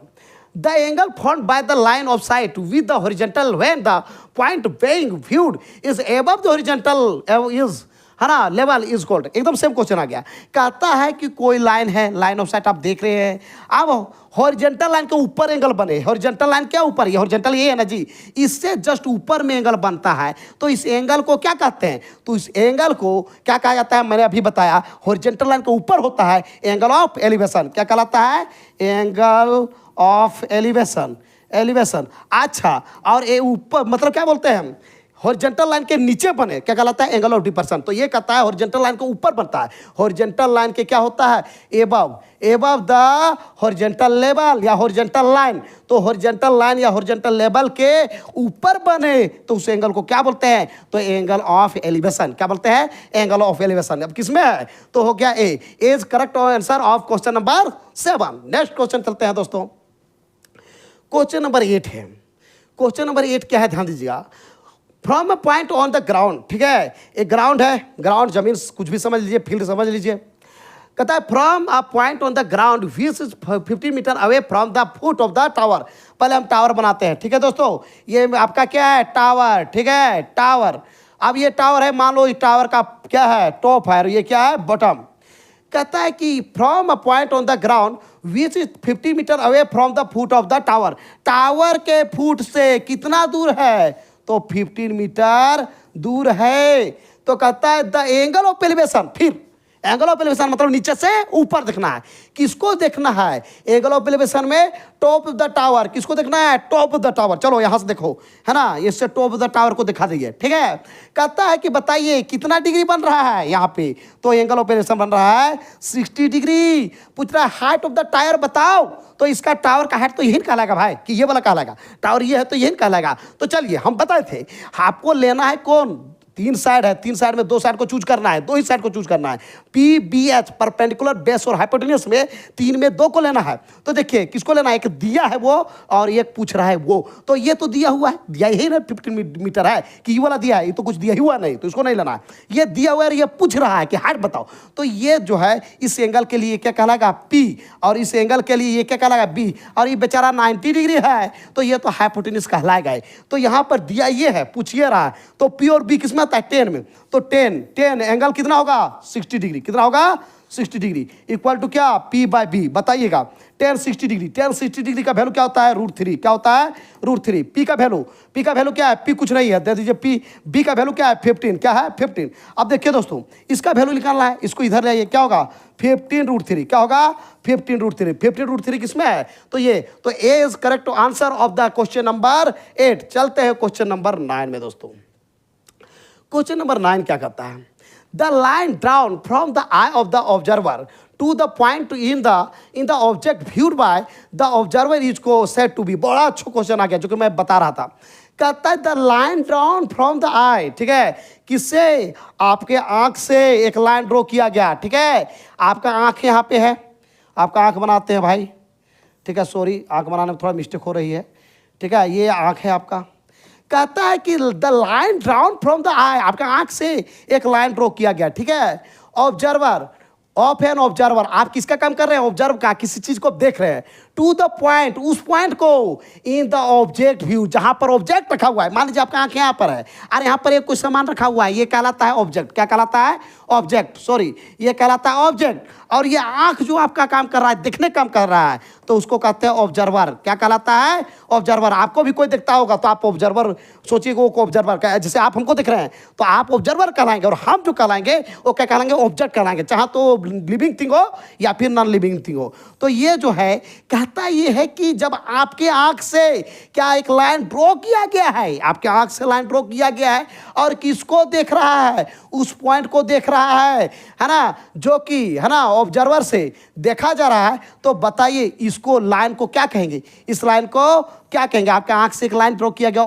The angle formed by the line of site with the horizontal when the point being viewed is above the horizontal is, है ना, लेवल इज कोल्ड, एकदम सेम क्वेश्चन आ गया। कहता है कि कोई लाइन है, लाइन ऑफ साइट आप देख रहे हैं, अब हॉरिजॉन्टल लाइन के ऊपर एंगल बने, हॉरिजॉन्टल लाइन क्या ऊपर, ये हॉरिजॉन्टल ये है ना जी, इससे जस्ट ऊपर में एंगल बनता है, तो इस एंगल को क्या कहते हैं, तो इस एंगल को क्या कहा जाता है, मैंने अभी बताया, हॉरिजॉन्टल लाइन के ऊपर होता है एंगल ऑफ एलिवेशन, क्या कहलाता है, एंगल ऑफ एलिवेशन, एलिवेशन। अच्छा, और ये ऊपर मतलब क्या बोलते हैं हम, हॉरिजॉन्टल लाइन के नीचे बने, क्या कहलाता है, एंगल ऑफ डिप्रेशन। तो ये कहता है हॉरिजॉन्टल लाइन के ऊपर बनता है, हॉरिजॉन्टल लाइन के क्या होता है, above, above the horizontal level या हॉरिजॉन्टल लाइन, तो हॉरिजॉन्टल लाइन या हॉरिजॉन्टल लेवल के ऊपर बने तो उस एंगल को क्या बोलते हैं, तो एंगल ऑफ एलिवेशन, क्या बोलते हैं, एंगल ऑफ एलिवेशन। अब किसमें है, तो हो गया A is correct answer of question number 7। Next question चलते हैं दोस्तों, क्वेश्चन नंबर 8 है। क्वेश्चन नंबर 8 क्या है, ध्यान दीजिएगा, from a point on the ground, ठीक है, एक ग्राउंड है, ग्राउंड जमीन कुछ भी समझ लीजिए, फील्ड समझ लीजिए, कहता है from a point on the ground which is 50 metre away from the foot of the tower. पहले हम टावर बनाते हैं, ठीक है दोस्तों, ये आपका क्या है, टावर, ठीक है, टावर। अब ये टावर है, मान लो इस टावर का क्या है, टॉप है, और ये क्या है, बॉटम। कहता है कि from a point on the ground which is 50 metre away from the foot of the tower, tower के फुट से कितना दूर है, तो 15 मीटर दूर है। तो कहता है द एंगल ऑफ एलिवेशन, फिर एंगल ऑफ एलिवेशन मतलब नीचे से ऊपर देखना है, किसको देखना है, एंगल ऑफ एलिवेशन में टॉप ऑफ द टावर, किसको देखना है, टॉप ऑफ द टावर। चलो यहां से देखो, है ना, इससे टॉप ऑफ द टावर को दिखा दीजिए, ठीक है। कहता है कि बताइए कितना डिग्री बन रहा है यहाँ पे, तो एंगल ऑफ एलिवेशन बन रहा है 60 डिग्री। पूछ रहा है हाइट ऑफ द टावर बताओ, तो इसका टावर का हाइट तो यही कहलाएगा भाई, कि ये वाला कहलाएगा, टावर ये है तो यही कहलाएगा। तो चलिए हम बताए थे आपको लेना है कौन, 3 साइड है, 3 साइड में 2 साइड को चूज करना है, 2 ही साइड को चूज करना है, P B H perpendicular base और हाइपोटेन्यूज में 3 में 2 को लेना है। तो देखिए किसको लेना है, एक दिया है वो और एक पूछ रहा है वो, तो ये तो दिया हुआ है, दिया यही ना 15 मीटर है, कि ये वाला दिया है, ये तो कुछ दिया हुआ नहीं, तो इसको नहीं लेना है। ये दिया हुआ है, ये पूछ रहा है कि हाइट बताओ, तो ये जो है इस एंगल के लिए क्या कहलाएगा, पी, और इस एंगल के लिए ये क्या कहलाएगा, बी, और ये बेचारा 90 डिग्री है, तो ये तो हाइपोटेन्यूज कहलाएगा। तो यहाँ पर दिया ये है, पूछिए रहा है, तो पी और बी किसमें आता है, 10 में, तो 10 एंगल कितना होगा, 60 डिग्री, कितना होगा, 60 डिग्री इक्वल टू क्या, पी बाय बी, बताइएगा 10 60 डिग्री, 10 60 डिग्री का वैल्यू क्या होता है, √3, क्या होता है, √3। पी का वैल्यू क्या है, पी कुछ नहीं है, दे दीजिए पी, बी का वैल्यू क्या है, 15, क्या है, 15। अब देखिए दोस्तों, इसका वैल्यू निकालना है, इसको इधर ले आइए, क्या होगा, 15 √3, क्या होगा, 15 √3 किसमें है, तो ये, तो A is correct answer of the question number 8। चलते हैं क्वेश्चन नंबर 9 में दोस्तों। क्वेश्चन नंबर 9 क्या कहता है, the line drawn from the eye of the observer to the point in the object viewed by the observer is को said to be. बड़ा अच्छा क्वेश्चन आ गया जो कि मैं बता रहा था। कहता है the line drawn from the eye, ठीक है, किससे, आपके आंख से एक लाइन ड्रॉ किया गया, ठीक है, आपका आंख यहाँ पे है, आपका आंख बनाते हैं भाई, ठीक है, सॉरी आंख बनाने में थोड़ा मिस्टेक हो रही है, ठीक है, ये आंख है आपका। कहता है कि the line drawn from the eye, आपका आंख से एक लाइन ड्रॉ किया गया, ठीक है, ऑब्जर्वर ऑफ एन ऑब्जर्वर, आप किसका काम कर रहे हैं, ऑब्जर्व का, किसी चीज को देख रहे हैं, टू द पॉइंट, उस पॉइंट को, इन द ऑब्जेक्ट व्यू, जहां पर ऑब्जेक्ट रखा हुआ है, मान लीजिए आपका आंख यहाँ पर है, और यहाँ पर एक कोई सामान रखा हुआ है, ये कहलाता है ऑब्जेक्ट, क्या कहलाता है, ऑब्जेक्ट, सॉरी ये कहलाता है ऑब्जेक्ट, और ये आंख जो आपका काम कर रहा है, देखने काम कर रहा है, तो उसको कहते हैं ऑब्जर्वर, क्या कहलाता है, ऑब्जर्वर। आपको भी कोई देखता होगा तो आप ऑब्जर्वर सोचिएगा, वो ऑब्जर्वर का, जैसे आप हमको देख रहे हैं तो आप ऑब्जर्वर कहलाएंगे, और हम जो कहलाएंगे वो क्या कहलाएंगे, ऑब्जेक्ट कहलाएंगे, चाहे तो लिविंग थिंग हो या फिर नॉन लिविंग थिंग हो। तो ये जो है कहता ये है कि जब आपके आंख से क्या एक लाइन ड्रॉ किया गया है, आपके आंख से लाइन ड्रॉ किया गया है, और किसको देख रहा है, उस पॉइंट को देख रहा है ना, जो कि है ना ऑब्जर्वर से देखा जा रहा है, तो बताइए इसको लाइन को क्या कहेंगे, इस लाइन को क्या कहेंगे, आपके आंख से एक लाइन ड्रॉ किया गया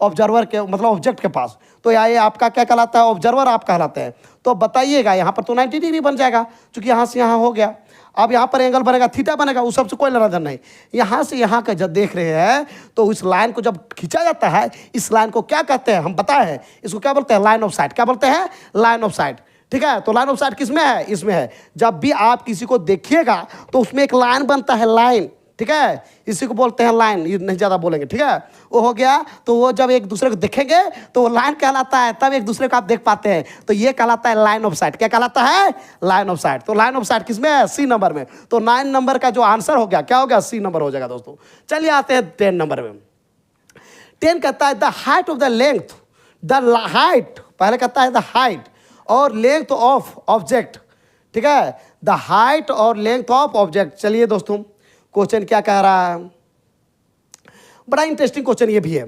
ऑब्जर्वर के मतलब ऑब्जेक्ट के पास, तो ये आपका क्या कहलाता है, ऑब्जर्वर आप कहलाते हैं। तो बताइएगा यहाँ पर तो 90 डिग्री बन जाएगा, क्योंकि यहाँ से यहाँ हो गया। अब यहाँ पर एंगल बनेगा, थीटा बनेगा, उस सबसे कोई लेना देना नहीं। यहाँ से यहाँ का जब देख रहे हैं तो इस लाइन को जब खींचा जाता है, इस लाइन को क्या कहते हैं, हम बताए हैं, इसको क्या बोलते हैं, लाइन ऑफ साइट, क्या बोलते हैं, लाइन ऑफ साइट, ठीक है। तो लाइन ऑफ साइट किसमें है, इसमें है। जब भी आप किसी को देखिएगा तो उसमें एक लाइन बनता है, लाइन, ठीक है, इसी को बोलते हैं लाइन, ये नहीं ज़्यादा बोलेंगे, ठीक है। वो हो गया, तो वो जब एक दूसरे को देखेंगे तो वो लाइन कहलाता है, तब एक दूसरे को आप देख पाते हैं, तो ये कहलाता है लाइन ऑफ साइट। क्या कहलाता है? Line of site. तो लाइन ऑफ साइट किसमें है? सी नंबर में। तो 9 नंबर का जो आंसर हो गया क्या हो गया? सी नंबर हो जाएगा दोस्तों। चलिए आते हैं 10 नंबर में। 10 कहता है the height of the length, the height, पहले कहता है द हाइट और लेंथ ऑफ ऑब्जेक्ट, ठीक है, द हाइट और लेंथ ऑफ ऑब्जेक्ट। चलिए दोस्तों क्वेश्चन क्या कह रहा है, बड़ा इंटरेस्टिंग क्वेश्चन ये भी है।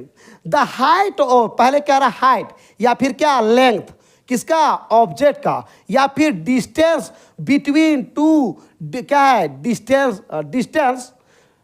द हाइट, और पहले कह रहा है हाइट या फिर क्या? लेंथ, किसका? ऑब्जेक्ट का, या फिर डिस्टेंस बिटवीन टू, क्या है?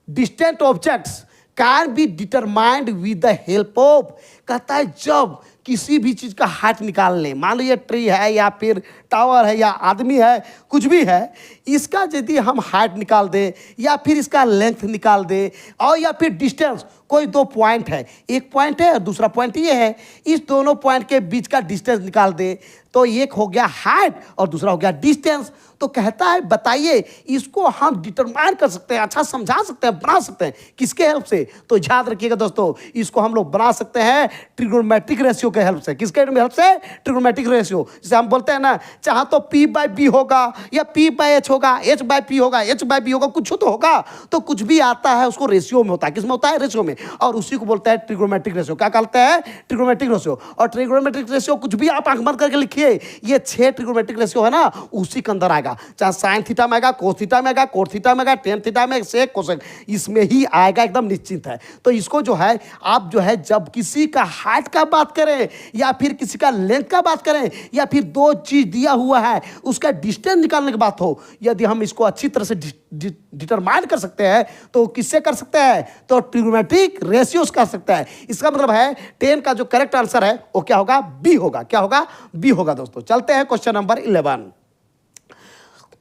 Distant objects can be determined with the help of, कहता है जब किसी भी चीज़ का हाइट निकाल लें, मान लो ये ट्री है या फिर टावर है या आदमी है, कुछ भी है, इसका यदि हम हाइट निकाल दें या फिर इसका लेंथ निकाल दें और या फिर डिस्टेंस, कोई दो पॉइंट है, एक पॉइंट है और दूसरा पॉइंट ये है, इस दोनों पॉइंट के बीच का डिस्टेंस निकाल दें तो एक हो गया हाइट और दूसरा हो गया डिस्टेंस। तो कहता है बताइए इसको हम डिटरमाइन कर सकते हैं, अच्छा समझा सकते हैं, बना सकते हैं, किसके हेल्प से? तो याद रखिएगा दोस्तों, इसको हम लोग बना सकते हैं ट्रिग्नोमेट्रिक रेशियो के हेल्प से। किसके हेल्प से? Trigonometric ratio. जैसे हम बोलते हैं ना, चाहे तो P/B होगा या P/H होगा, H/P होगा, H/B होगा, कुछ तो होगा, तो कुछ भी आता है उसको रेशियो में होता है। किसमें होता है? रेशियो में। और उसी को बोलते हैं ट्रिग्नोमेट्रिक रेशियो। क्या कहते हैं? Trigonometric ratio. और ट्रिग्नोमेट्रिक रेशियो कुछ भी आप आंख बंद करके लिखिए, ये 6 ट्रिग्नोमेट्रिक रेशियो है ना, उसी के अंदर आएगा। चाहे साइन थीटा में आएगा, कोस थीटा में आएगा, कोट थीटा में आएगा, टेन थीटा में, सेक कोसेक, इसमें ही आएगा, एकदम निश्चित है। तो इसको जो है आप जो है जब किसी का हाइट का बात करें या फिर किसी का लेंथ का बात करें या फिर दो चीज दिया हुआ है उसका डिस्टेंस निकालने की बात हो, यदि हम इसको अच्छी तरह से डिटरमाइन कर सकते हैं तो किससे कर सकते हैं? तो ट्रिग्नोमेट्रिक रेशियोज कर सकते हैं। इसका मतलब है 10 का जो करेक्ट आंसर है वो क्या होगा? बी होगा। क्या होगा? बी होगा दोस्तों। चलते हैं क्वेश्चन नंबर 11।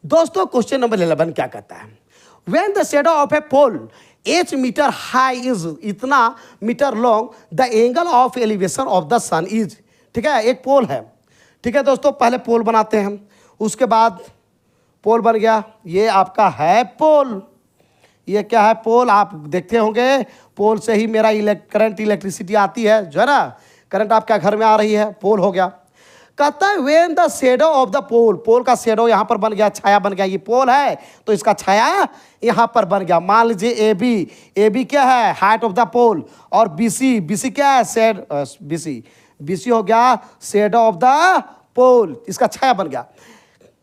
दोस्तों क्वेश्चन नंबर 11 क्या कहता है? When the shadow of a pole H metre high is, इतना metre long, the angle of elevation of the sun is. ठीक है, एक पोल है, ठीक है दोस्तों, पहले पोल बनाते हैं हम, उसके बाद पोल बन गया, ये आपका है पोल, ये क्या है? पोल। आप देखते होंगे पोल से ही मेरा करंट, इलेक्ट्रिसिटी आती है, जो है ना, करंट आपका घर में आ रही है, पोल हो गया। कहता है when the shadow of the pole, pole का शेडो यहाँ पर बन गया, छाया बन गया, ये पोल है तो इसका छाया यहाँ पर बन गया। मान लीजिए ए बी क्या है? हाइट ऑफ द पोल, और बी सी क्या है? शेड, बी सी हो गया शेडो ऑफ द पोल, इसका छाया बन गया।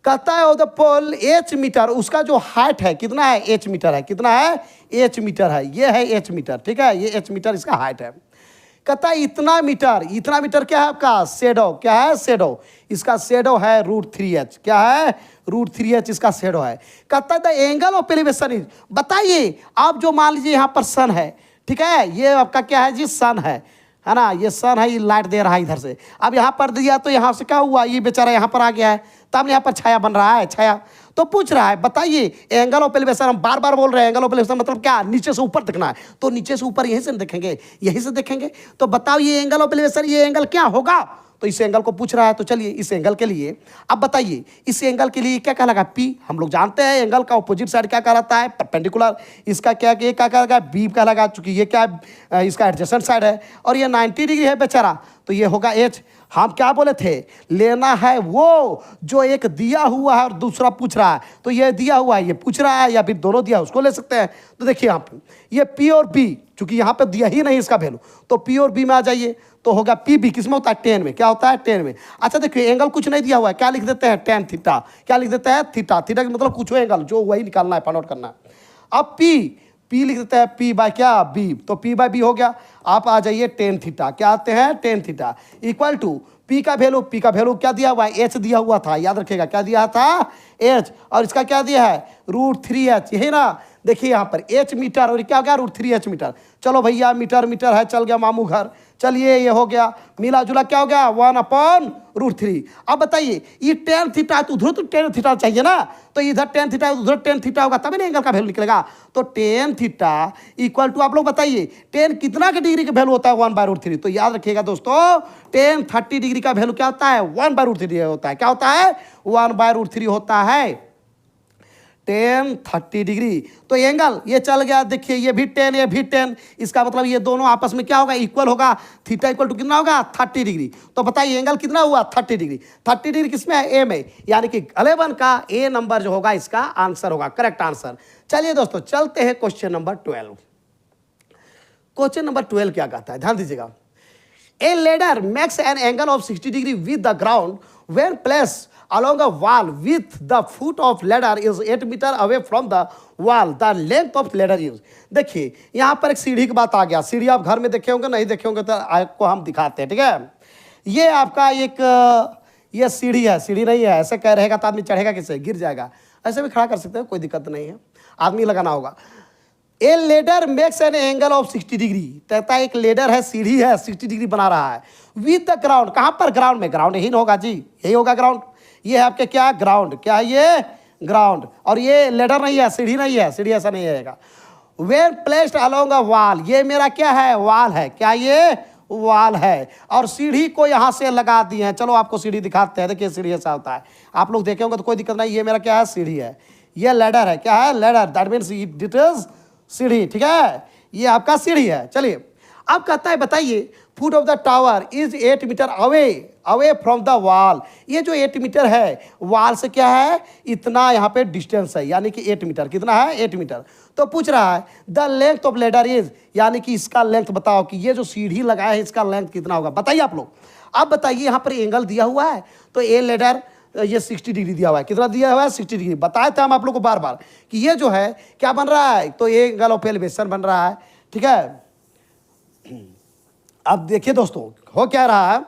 कहता है of the pole H metre, उसका जो हाइट है कितना है? एच मीटर है। कितना है? एच मीटर है, ये है एच मीटर, ठीक है, ये एच मीटर इसका हाइट है। कहता है इतना मीटर, इतना मीटर क्या है आपका? शेडो। क्या है? शेडो। इसका शेडो है √3h। क्या है? √3h इसका शेडो है। कहता है the angle of elevation is, बताइए आप जो मान लीजिए यहाँ पर सन है, ठीक है, ये आपका क्या है जी? सन है ना, ये सन है, ये लाइट दे रहा है इधर से। अब यहाँ पर दिया तो यहाँ से क्या हुआ? ये बेचारा यहाँ पर आ गया है, तब यहाँ पर छाया बन रहा है, छाया। तो पूछ रहा है बताइए एंगल ऑफ एलिवेशन, हम बार बार बोल रहे हैं एंगल ऑफ एलिवेशन मतलब क्या? नीचे से ऊपर देखना है, तो नीचे से ऊपर यहीं से देखेंगे, यहीं से देखेंगे। तो बताओ ये एंगल ऑफ एलिवेशन, ये एंगल क्या होगा? तो इस एंगल को पूछ रहा है। तो चलिए इस एंगल के लिए अब बताइए, इस एंगल के लिए क्या कहलाएगा? पी। हम लोग जानते हैं एंगल का अपोजिट साइड क्या कहलाता है? परपेंडिकुलर। इसका क्या कहलाएगा? बी कहलाएगा, चूंकि ये क्या है? इसका एडजेसेंट साइड है और ये 90 डिग्री है बेचारा, तो ये होगा एच। हम क्या बोले थे? लेना है वो जो एक दिया हुआ है और दूसरा पूछ रहा है, तो ये दिया हुआ है, ये पूछ रहा है, या फिर दोनों दिया है उसको ले सकते हैं। तो देखिए यहाँ पे ये पी और बी, चूंकि यहाँ पे दिया ही नहीं इसका वैल्यू, तो पी और बी में आ जाइए, तो होगा पी बी। किस में होता है? 10 में। क्या होता है? 10 में। अच्छा देखिए एंगल कुछ नहीं दिया हुआ है, क्या लिख देते हैं? tan theta. क्या लिख देते हैं? थीटा। थीटा का मतलब कुछ एंगल जो वही निकालना है, फाइंड आउट करना है। अब पी लिख देते हैं पी बाय क्या? बी। तो पी बाय बी हो गया। आप आ जाइए tan थीटा, क्या आते हैं? tan theta equal to P का वैल्यू क्या दिया हुआ है? एच दिया हुआ था, याद रखिएगा क्या दिया था? एच। और इसका क्या दिया है? √3h, यही ना, देखिए यहाँ पर एच मीटर और क्या हो गया? √3h metre. चलो भैया मीटर मीटर है, चल गया मामू घर। चलिए ये हो गया, मिला जुला क्या हो गया? 1/√3। अब बताइए ये tan थीटा है तो उधर तो tan थीटा चाहिए ना, तो इधर tan थीटा उधर tan थीटा होगा, तभी ना एंगल का वैल्यू निकलेगा। तो tan थीटा इक्वल टू, आप लोग बताइए tan कितना के डिग्री का वैल्यू होता है? 1/√3। तो याद रखिएगा दोस्तों tan 30 डिग्री का वैल्यू क्या होता है? 1/√3 होता है। क्या होता है? 1/√3 होता है। 10 30 डिग्री। तो एंगल ये चल गया, देखिए ये भी 10 ये भी 10, इसका मतलब ये दोनों आपस में क्या होगा, इक्वल होगा। थीटा इक्वल टू कितना होगा, 30 डिग्री। तो बताइए एंगल कितना हुआ, 30 डिग्री। 30 डिग्री किसमें है, ए में, यानी कि 11 का ए नंबर जो होगा इसका आंसर होगा, करेक्ट आंसर। चलिए दोस्तों चलते हैं क्वेश्चन नंबर 12। क्वेश्चन नंबर 12 क्या कहता है, ध्यान दीजिएगा। A ladder makes an angle of 60 degree with the ground when placed along a wall with the foot of ladder is 8 meter away from the wall. The length of ladder is, देखिए यहाँ पर एक सीढ़ी की बात आ गया। सीढ़ी आप घर में देखे होंगे, नहीं देखे होंगे तो आपको हम दिखाते हैं, ठीक है। ये आपका एक ये सीढ़ी है, सीढ़ी नहीं है, ऐसे कह रहेगा तो आदमी चढ़ेगा कैसे, गिर जाएगा। ऐसे भी खड़ा कर सकते हैं, कोई दिक्कत नहीं है, आदमी लगाना होगा। A ladder makes an angle of 60 degree, कहता है एक लेडर है, सीढ़ी है, 60 डिग्री बना रहा है विद द ग्राउंड। कहाँ पर, ग्राउंड में, ग्राउंड यही होगा जी, यही होगा ग्राउंड। ये है आपके क्या, ग्राउंड, क्या है ये, ग्राउंड। और ये लेडर नहीं है, सीढ़ी नहीं है, सीढ़ी ऐसा नहीं रहेगा। When placed along a wall, ये मेरा क्या है, वॉल है, क्या ये वॉल है। और सीढ़ी को यहाँ से लगा दिए हैं। चलो आपको सीढ़ी दिखाते हैं, देखिए सीढ़ी ऐसा होता है, आप लोग देखे होंगे तो कोई दिक्कत नहीं। ये मेरा क्या है, सीढ़ी है, ये लेडर है, क्या है, ladder, that means it is सीढ़ी, ठीक है, ये आपका सीढ़ी है। चलिए अब कहता है बताइए foot of the tower is 8 metre away from the wall. ये जो 8 मीटर है वॉल से क्या है, इतना यहाँ पे डिस्टेंस है, यानी कि 8 मीटर, कितना है, 8 मीटर। तो पूछ रहा है the length of ladder is, यानी कि इसका लेंथ बताओ कि ये जो सीढ़ी लगाया है इसका लेंथ कितना होगा, बताइए आप लोग। अब बताइए यहाँ पर एंगल दिया हुआ है, तो ए लेडर ये 60 डिग्री दिया हुआ है, कितना दिया हुआ है, 60 डिग्री। बताए थे हम आप लोग को बार बार कि ये जो है क्या बन रहा है, तो ये एंगल ऑफ एलिवेशन बन रहा है, ठीक है। अब देखिए दोस्तों हो क्या रहा है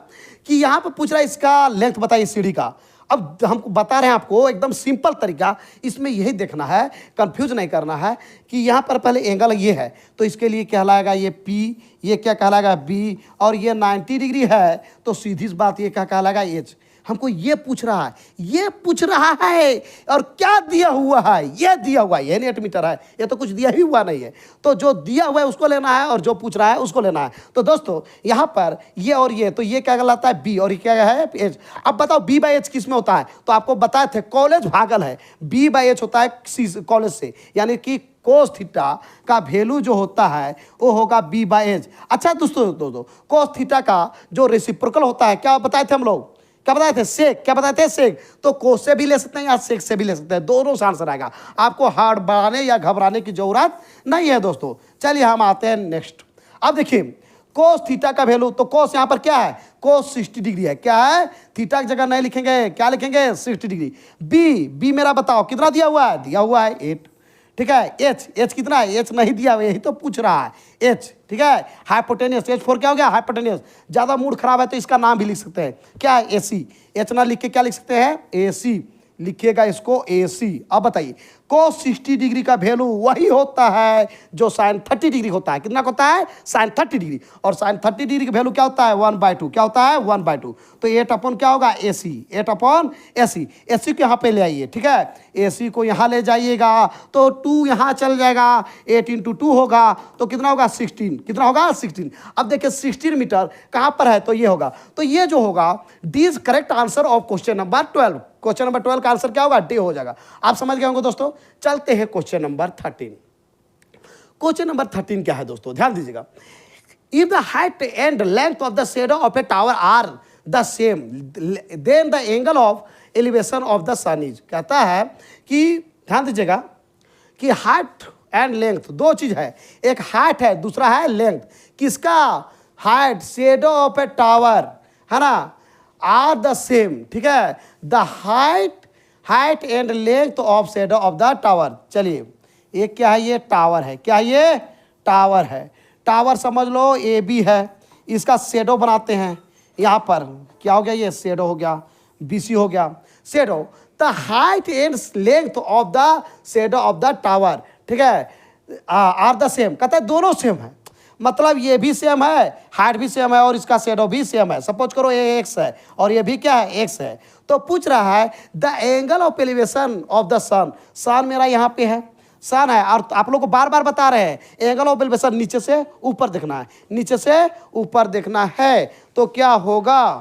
कि यहाँ पर पूछ रहा है इसका लेंथ बताइए सीढ़ी का। अब हमको बता रहे हैं आपको एकदम सिंपल तरीका, इसमें यही देखना है, कंफ्यूज नहीं करना है कि यहाँ पर पहले एंगल ये है तो इसके लिए कहलाएगा ये P, ये क्या कहलाएगा B, और ये 90 डिग्री है तो सीधी सी बात ये क्या कहलाएगा H। हमको ये पूछ रहा है, ये पूछ रहा है, और क्या दिया हुआ है, ये दिया हुआ है, ये 8 मीटर है, ये तो कुछ दिया ही हुआ नहीं है। तो जो दिया हुआ है उसको लेना है और जो पूछ रहा है उसको लेना है। तो दोस्तों यहाँ पर ये और ये, तो ये क्या कहलाता है B, और ये क्या है H। अब बताओ B/H किस में होता है, तो आपको बताए थे कॉलेज भागल है, B/H होता है कॉलेज से, यानी कि कोस थीटा का वैल्यू जो होता है वो होगा B/H। अच्छा दोस्तों कोस थीटा का जो रेसिप्रोकल होता है क्या बताए थे हम लोग, क्या बताए थे, सेक, क्या बताए थे, सेक। तो कोस से भी ले सकते हैं या सेक से भी ले सकते हैं, दोनों से आंसर आएगा। आपको हार्ड बढ़ाने या घबराने की जरूरत नहीं है दोस्तों। चलिए हम आते हैं नेक्स्ट। अब देखिए कोस थीटा का वैल्यू, तो कोस यहाँ पर क्या है, कोस 60 डिग्री है, क्या है, थीटा की जगह नहीं लिखेंगे, क्या लिखेंगे, 60 डिग्री। बी मेरा बताओ कितना दिया हुआ है, दिया हुआ है 8, ठीक है। एच कितना है, एच नहीं दिया हुआ, यही तो पूछ रहा है, एच, ठीक है। हाइपोटेनियस, H4 क्या हो गया, हाइपोटेनियस। ज़्यादा मूड खराब है तो इसका नाम भी लिख सकते हैं, क्या है, AC। एच ना लिख के क्या लिख सकते हैं, AC, लिखिएगा इसको AC। अब बताइए कोस 60 डिग्री का वैल्यू वही होता है जो साइन 30 डिग्री होता है, कितना होता है, साइन 30 डिग्री। और साइन 30 डिग्री का वैल्यू क्या होता है, 1/2, क्या होता है, 1/2। तो 8 क्या होगा, AC, 8/AC। AC को यहाँ पे ले आइए, ठीक है, AC को यहाँ ले जाइएगा तो 2 यहाँ चल जाएगा, 8 × 2 होगा तो कितना होगा, 16, कितना होगा, 16। अब देखिए 16 मीटर कहाँ पर है, तो ये होगा, तो ये जो होगा D is correct answer of question number 12। Question number 12 का आंसर क्या होगा, डी हो जाएगा। आप समझ गए होंगे दोस्तों। चलते हैं क्वेश्चन नंबर 13। क्वेश्चन नंबर 13 क्या है दोस्तों, ध्यान दीजिएगा। If the height and length of the shadow of a tower are the same then the angle of elevation of the sun is, कहता है कि ध्यान दीजिएगा कि हाइट एंड लेंथ दो चीज है, एक हाइट है दूसरा है लेंथ। किसका, height, shadow of a tower है ना, आर द सेम, ठीक है। The height and length of shadow of the tower. चलिए ये क्या है, ये टावर है, क्या है, ये टावर है। टावर समझ लो AB है, इसका शेडो बनाते हैं यहाँ पर, क्या हो गया, ये शेडो हो गया, BC हो गया shadow. The height and length of the shadow of the tower, ठीक है, आर द सेम, कहता है दोनों सेम है, मतलब ये भी सेम है, हाइट भी सेम है और इसका शेडो भी सेम है। सपोज करो ये x है और ये भी क्या है, x है। तो पूछ रहा है the angle of elevation of the sun, sun मेरा यहाँ पे है, सन है, और आप लोग को बार बार बता रहे हैं एंगल ऑफ एलिवेशन नीचे से ऊपर देखना है, नीचे से ऊपर देखना है। तो क्या होगा,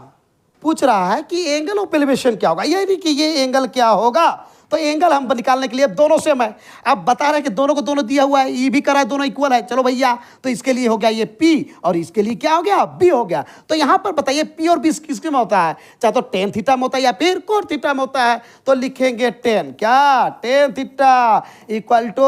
पूछ रहा है कि एंगल ऑफ एलिवेशन क्या होगा, ये नहीं कि ये एंगल क्या होगा। तो एंगल हम निकालने के लिए अब दोनों सेम है। अब बता रहे हैं कि दोनों को दोनों दिया हुआ है, ई भी करा है, दोनों इक्वल है। चलो भैया, तो इसके लिए हो गया ये पी और इसके लिए क्या हो गया, बी हो गया। तो यहां पर बताइए पी और बी किसके में होता है, चाहे तो टेन थीटा में होता है या फिर कोट थीटा में होता है। तो लिखेंगे टेन, क्या, tan theta equal to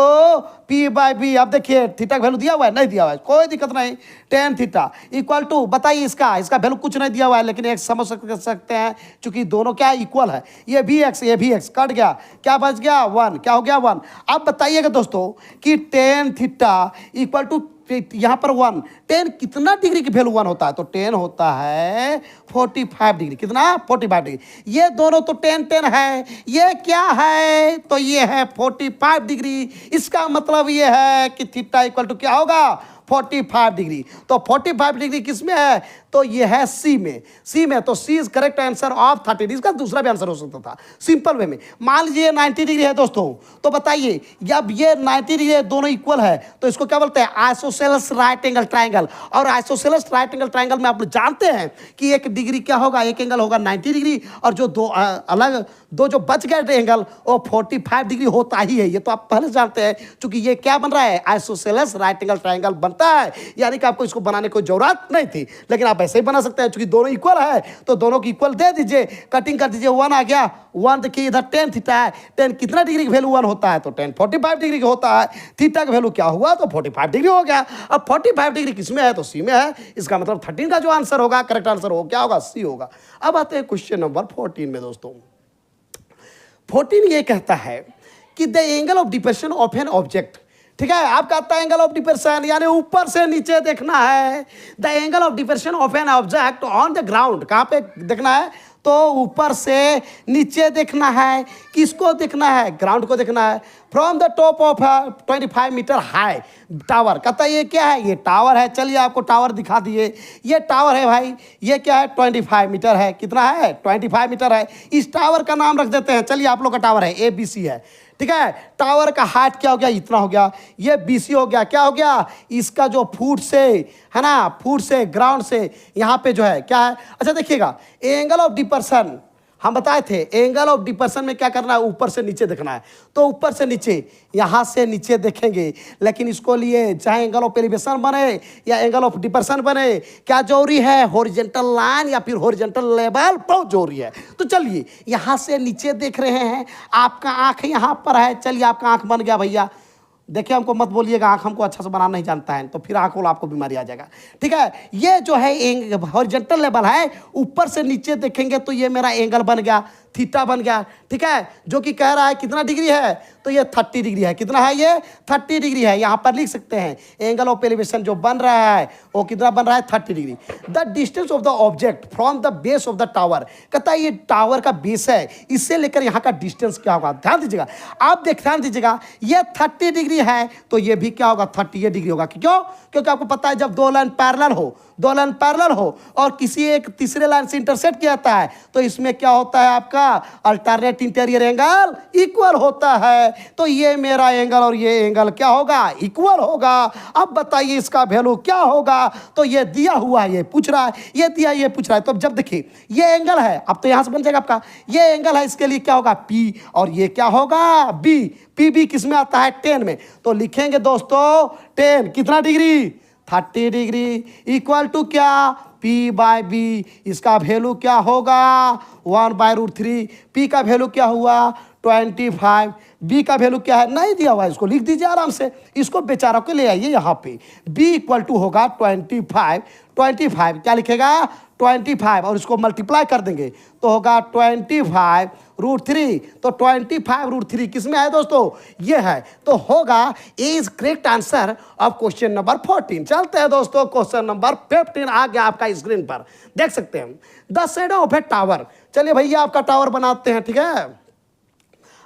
P by B. अब देखिए थीटा का वैल्यू दिया हुआ है, नहीं दिया हुआ है, कोई दिक्कत नहीं। टेन थीटा इक्वल टू, बताइए इसका वैल्यू कुछ नहीं दिया हुआ है, लेकिन एक समझ सकते हैं चूंकि दोनों क्या इक्वल है। ये भी एक्स कट गया, क्या बच गया, वन, क्या हो गया, वन। अब बताइएगा दोस्तों कि टेन थीटा इक्वल टू यहां पर वन, टेन कितना डिग्री की वैल्यू वन होता है, तो टेन होता है 45 डिग्री। कितना, 45 डिग्री। ये दोनों तो टेन टेन है, ये क्या है, तो ये है 45 डिग्री। इसका मतलब ये है कि थीटा इक्वल टू क्या होगा, 45 डिग्री। तो 45 डिग्री किस में है, तो ये है सी में, सी में। तो सी इज करेक्ट आंसर ऑफ 30। इसका दूसरा भी आंसर हो सकता था सिंपल वे में। मान लीजिए 90 डिग्री है दोस्तों, तो बताइए जब ये 90 डिग्री है, दोनों इक्वल है, तो इसको क्या बोलते हैं, आइसोसेलेस राइट एंगल ट्राइंगल। और आइसोसेलेस राइट एंगल ट्राइंगल में आप लोग जानते हैं कि एक डिग्री क्या होगा, एक एंगल होगा 90 डिग्री, और जो दो जो बच गए एंगल वो 45 डिग्री होता ही है। ये तो आप पहले जानते हैं, क्योंकि ये क्या बन रहा है, आइसोसेलेस राइट एंगल ट्राइंगल बनता है। यानी कि आपको इसको बनाने की जरूरत नहीं थी, लेकिन आप ऐसे ही बना सकते हैं, क्योंकि दोनों इक्वल है तो दोनों की इक्वल दे दीजिए, कटिंग कर दीजिए, वन आ गया। वन देखिए इधर टेन थीटा है, टेन कितना डिग्री की वैल्यू वन होता है, तो टेन 45 डिग्री का होता है। थीटा का वैल्यू क्या हुआ, तो 45 डिग्री हो गया। अब 45 डिग्री किस में है, तो सी में है। इसका मतलब 13 का जो आंसर होगा, करेक्ट आंसर हो क्या होगा, सी होगा। अब आते हैं क्वेश्चन नंबर 14 में दोस्तों। 14 ये कहता है कि the angle of depression of an object, ठीक है, आपका आता है एंगल ऑफ डिप्रेशन, यानी ऊपर से नीचे देखना है। The angle of depression of an object on the ground, कहाँ पे देखना है, तो ऊपर से नीचे देखना है। किसको देखना है, ग्राउंड को देखना है। From the top of 25 metre high tower, कहता है ये क्या है, ये टावर है। चलिए आपको टावर दिखा दिए, ये टावर है भाई, ये क्या है, 25 मीटर है। कितना है, 25 मीटर है। इस टावर का नाम रख देते हैं, चलिए आप लोग का टावर है ABC है, ठीक है। टावर का हाइट क्या हो गया, इतना हो गया, ये BC हो गया। क्या हो गया, इसका जो फुट से है ना, फुट से ग्राउंड से यहाँ पे जो है क्या है, अच्छा देखिएगा, एंगल ऑफ डिप्रेशन हम बताए थे, एंगल ऑफ डिप्रेशन में क्या करना है, ऊपर से नीचे देखना है। तो ऊपर से नीचे, यहाँ से नीचे देखेंगे, लेकिन इसको लिए चाहे एंगल ऑफ एलिवेशन बने या एंगल ऑफ डिप्रेशन बने, क्या जरूरी है, हॉरिजॉन्टल लाइन या फिर हॉरिजॉन्टल लेवल बहुत जरूरी है। तो चलिए यहाँ से नीचे देख रहे हैं, आपका आँख यहाँ पर है। चलिए आपका आँख बन गया भैया, देखिए हमको मत बोलिएगा आँख हमको अच्छा से बनाना नहीं जानता है, तो फिर आँख वाला आपको बीमारी आ जाएगा, ठीक है। ये जो है हॉरिजॉन्टल लेवल है, ऊपर से नीचे देखेंगे तो ये मेरा एंगल बन गया, थीटा बन गया, ठीक है। जो कि कह रहा है कितना डिग्री है, तो ये 30 डिग्री है। कितना है, ये 30 डिग्री है। यहाँ पर लिख सकते हैं एंगल ऑफ एलिवेशन जो बन रहा है वो कितना बन रहा है, 30 degree. The distance of the object from the base of the tower, कहता है ये टावर का बेस है, इससे लेकर यहाँ का डिस्टेंस क्या होगा, ध्यान दीजिएगा, आप ध्यान दीजिएगा। ये 30 डिग्री है तो ये भी क्या होगा, 30 डिग्री होगा। क्यों, क्योंकि आपको पता है जब दो लाइन पैरेलल हो और किसी एक तीसरे लाइन से इंटरसेक्ट किया जाता है, तो इसमें क्या होता है, आपका अल्टरनेट इंटीरियर एंगल इक्वल होता है। तो ये मेरा एंगल और ये एंगल क्या होगा, इक्वल होगा। अब बताइए इसका वैल्यू क्या होगा, तो ये दिया हुआ है, ये पूछ रहा है, ये दिया, ये पूछ रहा है। तो अब जब देखिए ये एंगल है, अब तो यहां से बन जाएगा आपका, ये एंगल है, इसके लिए क्या होगा, P, और ये क्या होगा, B। PB किस में आता है, 10 में। तो लिखेंगे दोस्तों 10 कितना डिग्री, 30 डिग्री इक्वल टू क्या, P बाय B। इसका वैल्यू क्या होगा, 1/√3। P का वैल्यू क्या हुआ, 25। B का वैल्यू क्या है, नहीं दिया हुआ, इसको लिख दीजिए आराम से, इसको बेचारा को ले आइए यहाँ पे। B इक्वल टू होगा 25 क्या लिखेगा, 25, और इसको मल्टीप्लाई कर देंगे तो होगा 25√3। तो 25√3 किस में है दोस्तों, ये है। तो होगा A is correct answer of question number 14। चलते हैं दोस्तों क्वेश्चन नंबर 15 आ गया आपका स्क्रीन पर, देख सकते हैं। The shadow of a tower, चलिए भैया आपका टावर बनाते हैं, ठीक है,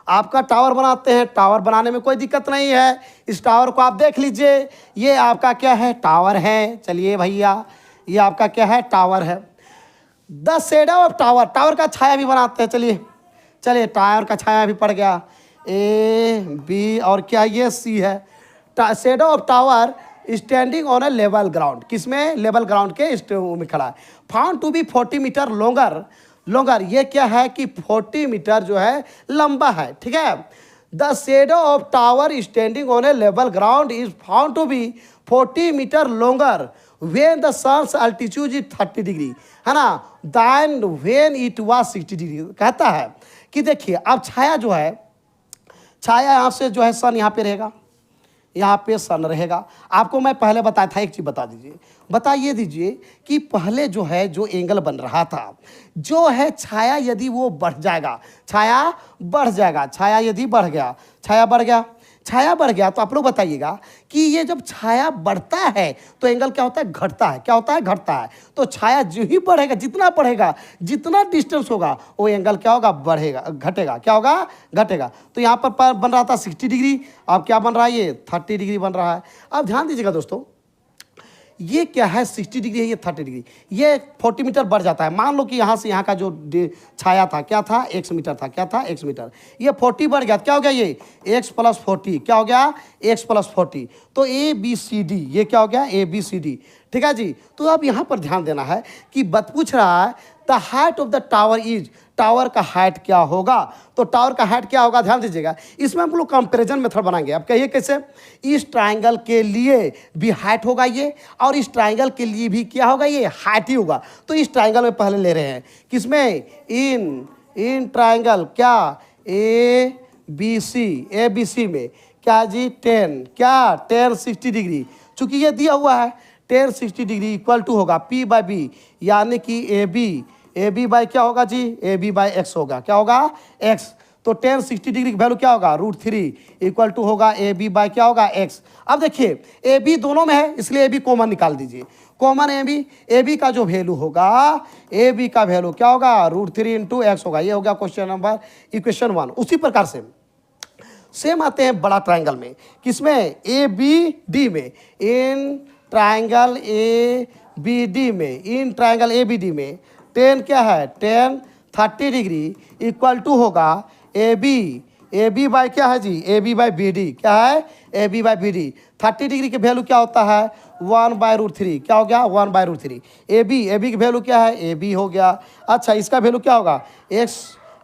आपका टावर बनाते हैं। टावर बनाने में कोई दिक्कत नहीं है, इस टावर को आप देख लीजिए, ये आपका क्या है, टावर है। चलिए भैया ये आपका क्या है, टावर है। The shadow of tower, tower का छाया भी बनाते हैं। चलिए टावर का छाया भी पड़ गया, A, B और क्या ये C है। Shadow of tower standing on a level ground, किसमें, लेवल ग्राउंड के में खड़ा है। Found to be 40 metre longer, ये क्या है कि 40 मीटर जो है लंबा है, ठीक है। The shadow of tower standing on a level ground is found to be 40 metre longer when the sun's altitude is 30 degree, है ना, than when it was 60 degree. कहता है कि देखिए अब छाया जो है, छाया यहाँ से जो है सन यहाँ पे रहेगा, यहाँ पे सन रहेगा। आपको मैं पहले बताया था, एक चीज़ बता दीजिए, बताइए दीजिए कि पहले जो है जो एंगल बन रहा था जो है छाया यदि वो बढ़ जाएगा, छाया बढ़ जाएगा, छाया यदि बढ़ गया, छाया बढ़ गया, छाया बढ़ गया, तो आप लोग बताइएगा कि ये जब छाया बढ़ता है तो एंगल क्या होता है, घटता है, क्या होता है, घटता है। तो छाया जो ही बढ़ेगा, जितना बढ़ेगा, जितना डिस्टेंस होगा वो एंगल क्या होगा, बढ़ेगा, घटेगा, क्या होगा, घटेगा। तो यहाँ पर बन रहा था 60 डिग्री, अब क्या बन रहा है, ये 30 डिग्री बन रहा है। अब ध्यान दीजिएगा दोस्तों, ये क्या है, 60 डिग्री है, ये 30 डिग्री, ये 40 मीटर बढ़ जाता है। मान लो कि यहाँ से यहाँ का जो छाया था क्या था, x मीटर था, क्या था, x मीटर, ये 40 बढ़ गया, क्या हो गया, ये x प्लस 40, क्या हो गया, x प्लस 40। तो ABCD, ये क्या हो गया, ABCD, ठीक है जी। तो अब यहाँ पर ध्यान देना है कि पूछ रहा है the height of the tower is, tower का हाइट क्या होगा। तो टावर का हाइट क्या होगा, ध्यान दीजिएगा, इसमें हम लोग कंपेरिजन मेथड बनाएंगे। अब कहिए कैसे, इस ट्राइंगल के लिए भी हाइट होगा ये, और इस ट्राइंगल के लिए भी क्या होगा, ये हाइट ही होगा। तो इस ट्राइंगल में पहले ले रहे हैं, किसमें, इन ट्राइंगल क्या, ABC में क्या जी, 10, क्या 10 60 डिग्री, चूंकि ये दिया हुआ है 10 60 डिग्री इक्वल टू होगा P/B, यानी कि AB बाई क्या होगा जी, AB बाई x होगा, क्या होगा, x। तो 10 60 डिग्री की वैल्यू क्या होगा, √3 इक्वल टू होगा AB बाई क्या होगा, x। अब देखिए AB दोनों में है, इसलिए AB कॉमन निकाल दीजिए, कॉमन AB का जो वैल्यू होगा, AB का वैल्यू क्या होगा, √3 इंटू x होगा। ये हो गया क्वेश्चन नंबर, इक्वेशन 1। उसी प्रकार से सेम आते हैं बड़ा ट्राइंगल में, किसमें, ABD में, इन ट्राइंगल ABD में, इन ट्राइंगल ABD में 10 क्या है, 10 30 डिग्री इक्वल टू होगा AB बाई क्या है जी, AB बाई BD, क्या है, AB बाई BD। 30 डिग्री की वैल्यू क्या होता है, 1/√3, क्या हो गया, 1/√3। AB की वैल्यू क्या है, AB हो गया। अच्छा, इसका वैल्यू क्या होगा, x।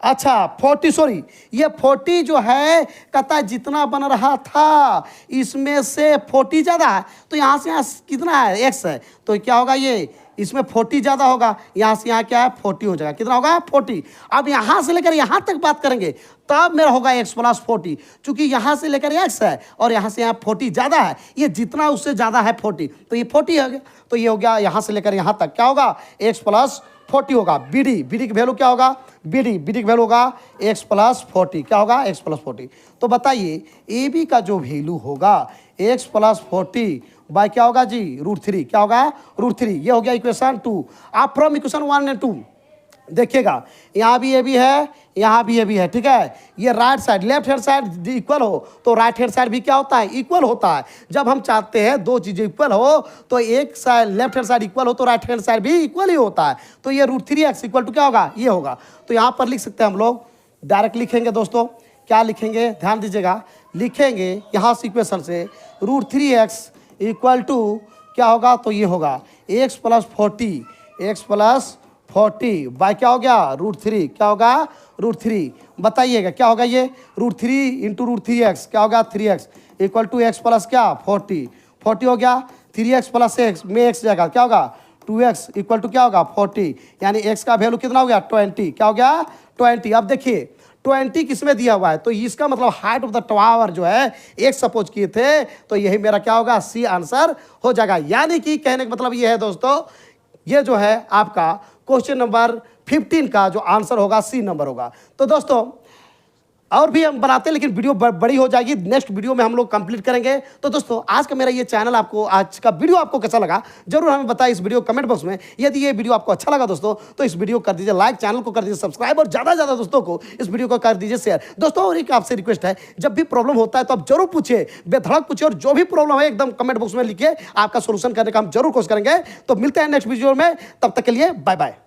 अच्छा 40, सॉरी, ये 40 जो है कहता है जितना बन रहा था इसमें से 40 ज़्यादा है, तो यहाँ से यहाँ कितना है, x है, तो क्या होगा, ये इसमें 40 ज़्यादा होगा, यहाँ से यहाँ क्या है, 40 हो जाएगा, कितना होगा, 40। अब यहाँ से लेकर यहाँ तक बात करेंगे तब मेरा होगा x प्लस 40, चूंकि यहाँ से लेकर x है और यहाँ से यहाँ 40 ज़्यादा है, ये जितना उससे ज़्यादा है 40, तो ये 40 हो गया। तो ये हो गया यहाँ से लेकर यहाँ तक क्या होगा, x प्लस 40 होगा। BD की वैल्यू क्या होगा, BD की वैल्यू होगा x प्लस 40, क्या होगा, x प्लस 40। तो बताइए AB का जो वैल्यू होगा x प्लस 40 बाय क्या होगा जी, √3, क्या होगा, √3। ये हो गया इक्वेशन 2। आप फ्रॉम इक्वेशन 1 एंड 2 देखिएगा, यहाँ भी AB है, यहाँ भी AB है, ठीक है। ये right side, left hand side equal हो तो राइट हैंड साइड भी क्या होता है, इक्वल होता है। जब हम चाहते हैं दो चीज़ें इक्वल हो तो एक side left hand side equal हो तो राइट हैंड साइड भी इक्वल ही होता है। तो ये √3x इक्वल टू क्या होगा, ये होगा। तो यहाँ पर लिख सकते हैं हम लोग, डायरेक्ट लिखेंगे दोस्तों, क्या लिखेंगे, ध्यान दीजिएगा, लिखेंगे यहाँ से इक्वेशन से √3x इक्वल टू क्या होगा, तो ये होगा x प्लस 40 बाय क्या हो गया, √3, क्या होगा, √3। बताइएगा क्या होगा, ये √3 इंटू √3x क्या होगा, 3x equal to x plus क्या, 40 हो गया। 3x प्लस x में x जाएगा, क्या होगा, 2x इक्वल टू क्या होगा, 40, यानी x का वैल्यू कितना हो गया, 20, क्या हो गया, 20। अब देखिए 20 किसमें दिया हुआ है, तो इसका मतलब हाइट ऑफ द टावर जो है एक सपोज किए थे, तो यही मेरा क्या होगा, सी आंसर हो जाएगा। यानी कि कहने का मतलब ये है दोस्तों, ये जो है आपका क्वेश्चन नंबर 15 का जो आंसर होगा सी नंबर होगा। तो दोस्तों और भी हम बनाते हैं लेकिन वीडियो बड़ी हो जाएगी, नेक्स्ट वीडियो में हम लोग कंप्लीट करेंगे। तो दोस्तों आज का मेरा ये चैनल आपको, आज का वीडियो आपको कैसा लगा जरूर हमें बताएं इस वीडियो कमेंट बॉक्स में। यदि ये वीडियो आपको अच्छा लगा दोस्तों तो इस वीडियो कर दीजिए लाइक, चैनल को कर दीजिए सब्सक्राइब और ज़्यादा से ज़्यादा दोस्तों को इस वीडियो को कर दीजिए शेयर। दोस्तों और एक आपसे रिक्वेस्ट है, जब भी प्रॉब्लम होता है तो आप जरूर पूछिए, बेधड़क पूछिए, और जो भी प्रॉब्लम है एकदम कमेंट बॉक्स में लिखिए, आपका सोल्यूशन करने का हम जरूर कोशिश करेंगे। तो मिलते हैं नेक्स्ट वीडियो में, तब तक के लिए बाय बाय।